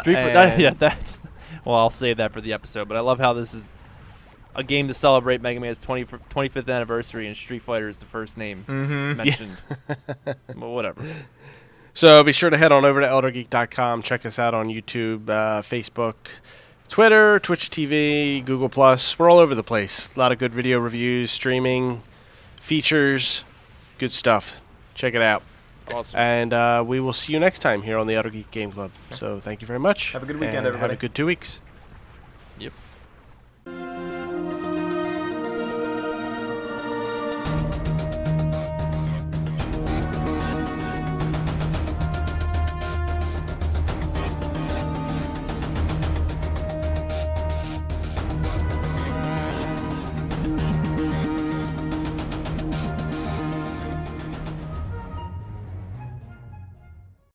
[SPEAKER 3] And-
[SPEAKER 4] That's. Well, I'll save that for the episode. But I love how this is a game to celebrate Mega Man's 25th anniversary, and Street Fighter is the first name mentioned. Well, whatever.
[SPEAKER 3] So be sure to head on over to eldergeek.com. Check us out on YouTube, Facebook, Twitter, Twitch TV, Google+. We're all over the place. A lot of good video reviews, streaming, features, good stuff. Check it out.
[SPEAKER 4] Awesome.
[SPEAKER 3] And we will see you next time here on the Elder Geek Game Club. So thank you very much.
[SPEAKER 2] Have a good weekend,
[SPEAKER 3] and
[SPEAKER 2] everybody.
[SPEAKER 3] Have a good 2 weeks.
[SPEAKER 4] Yep.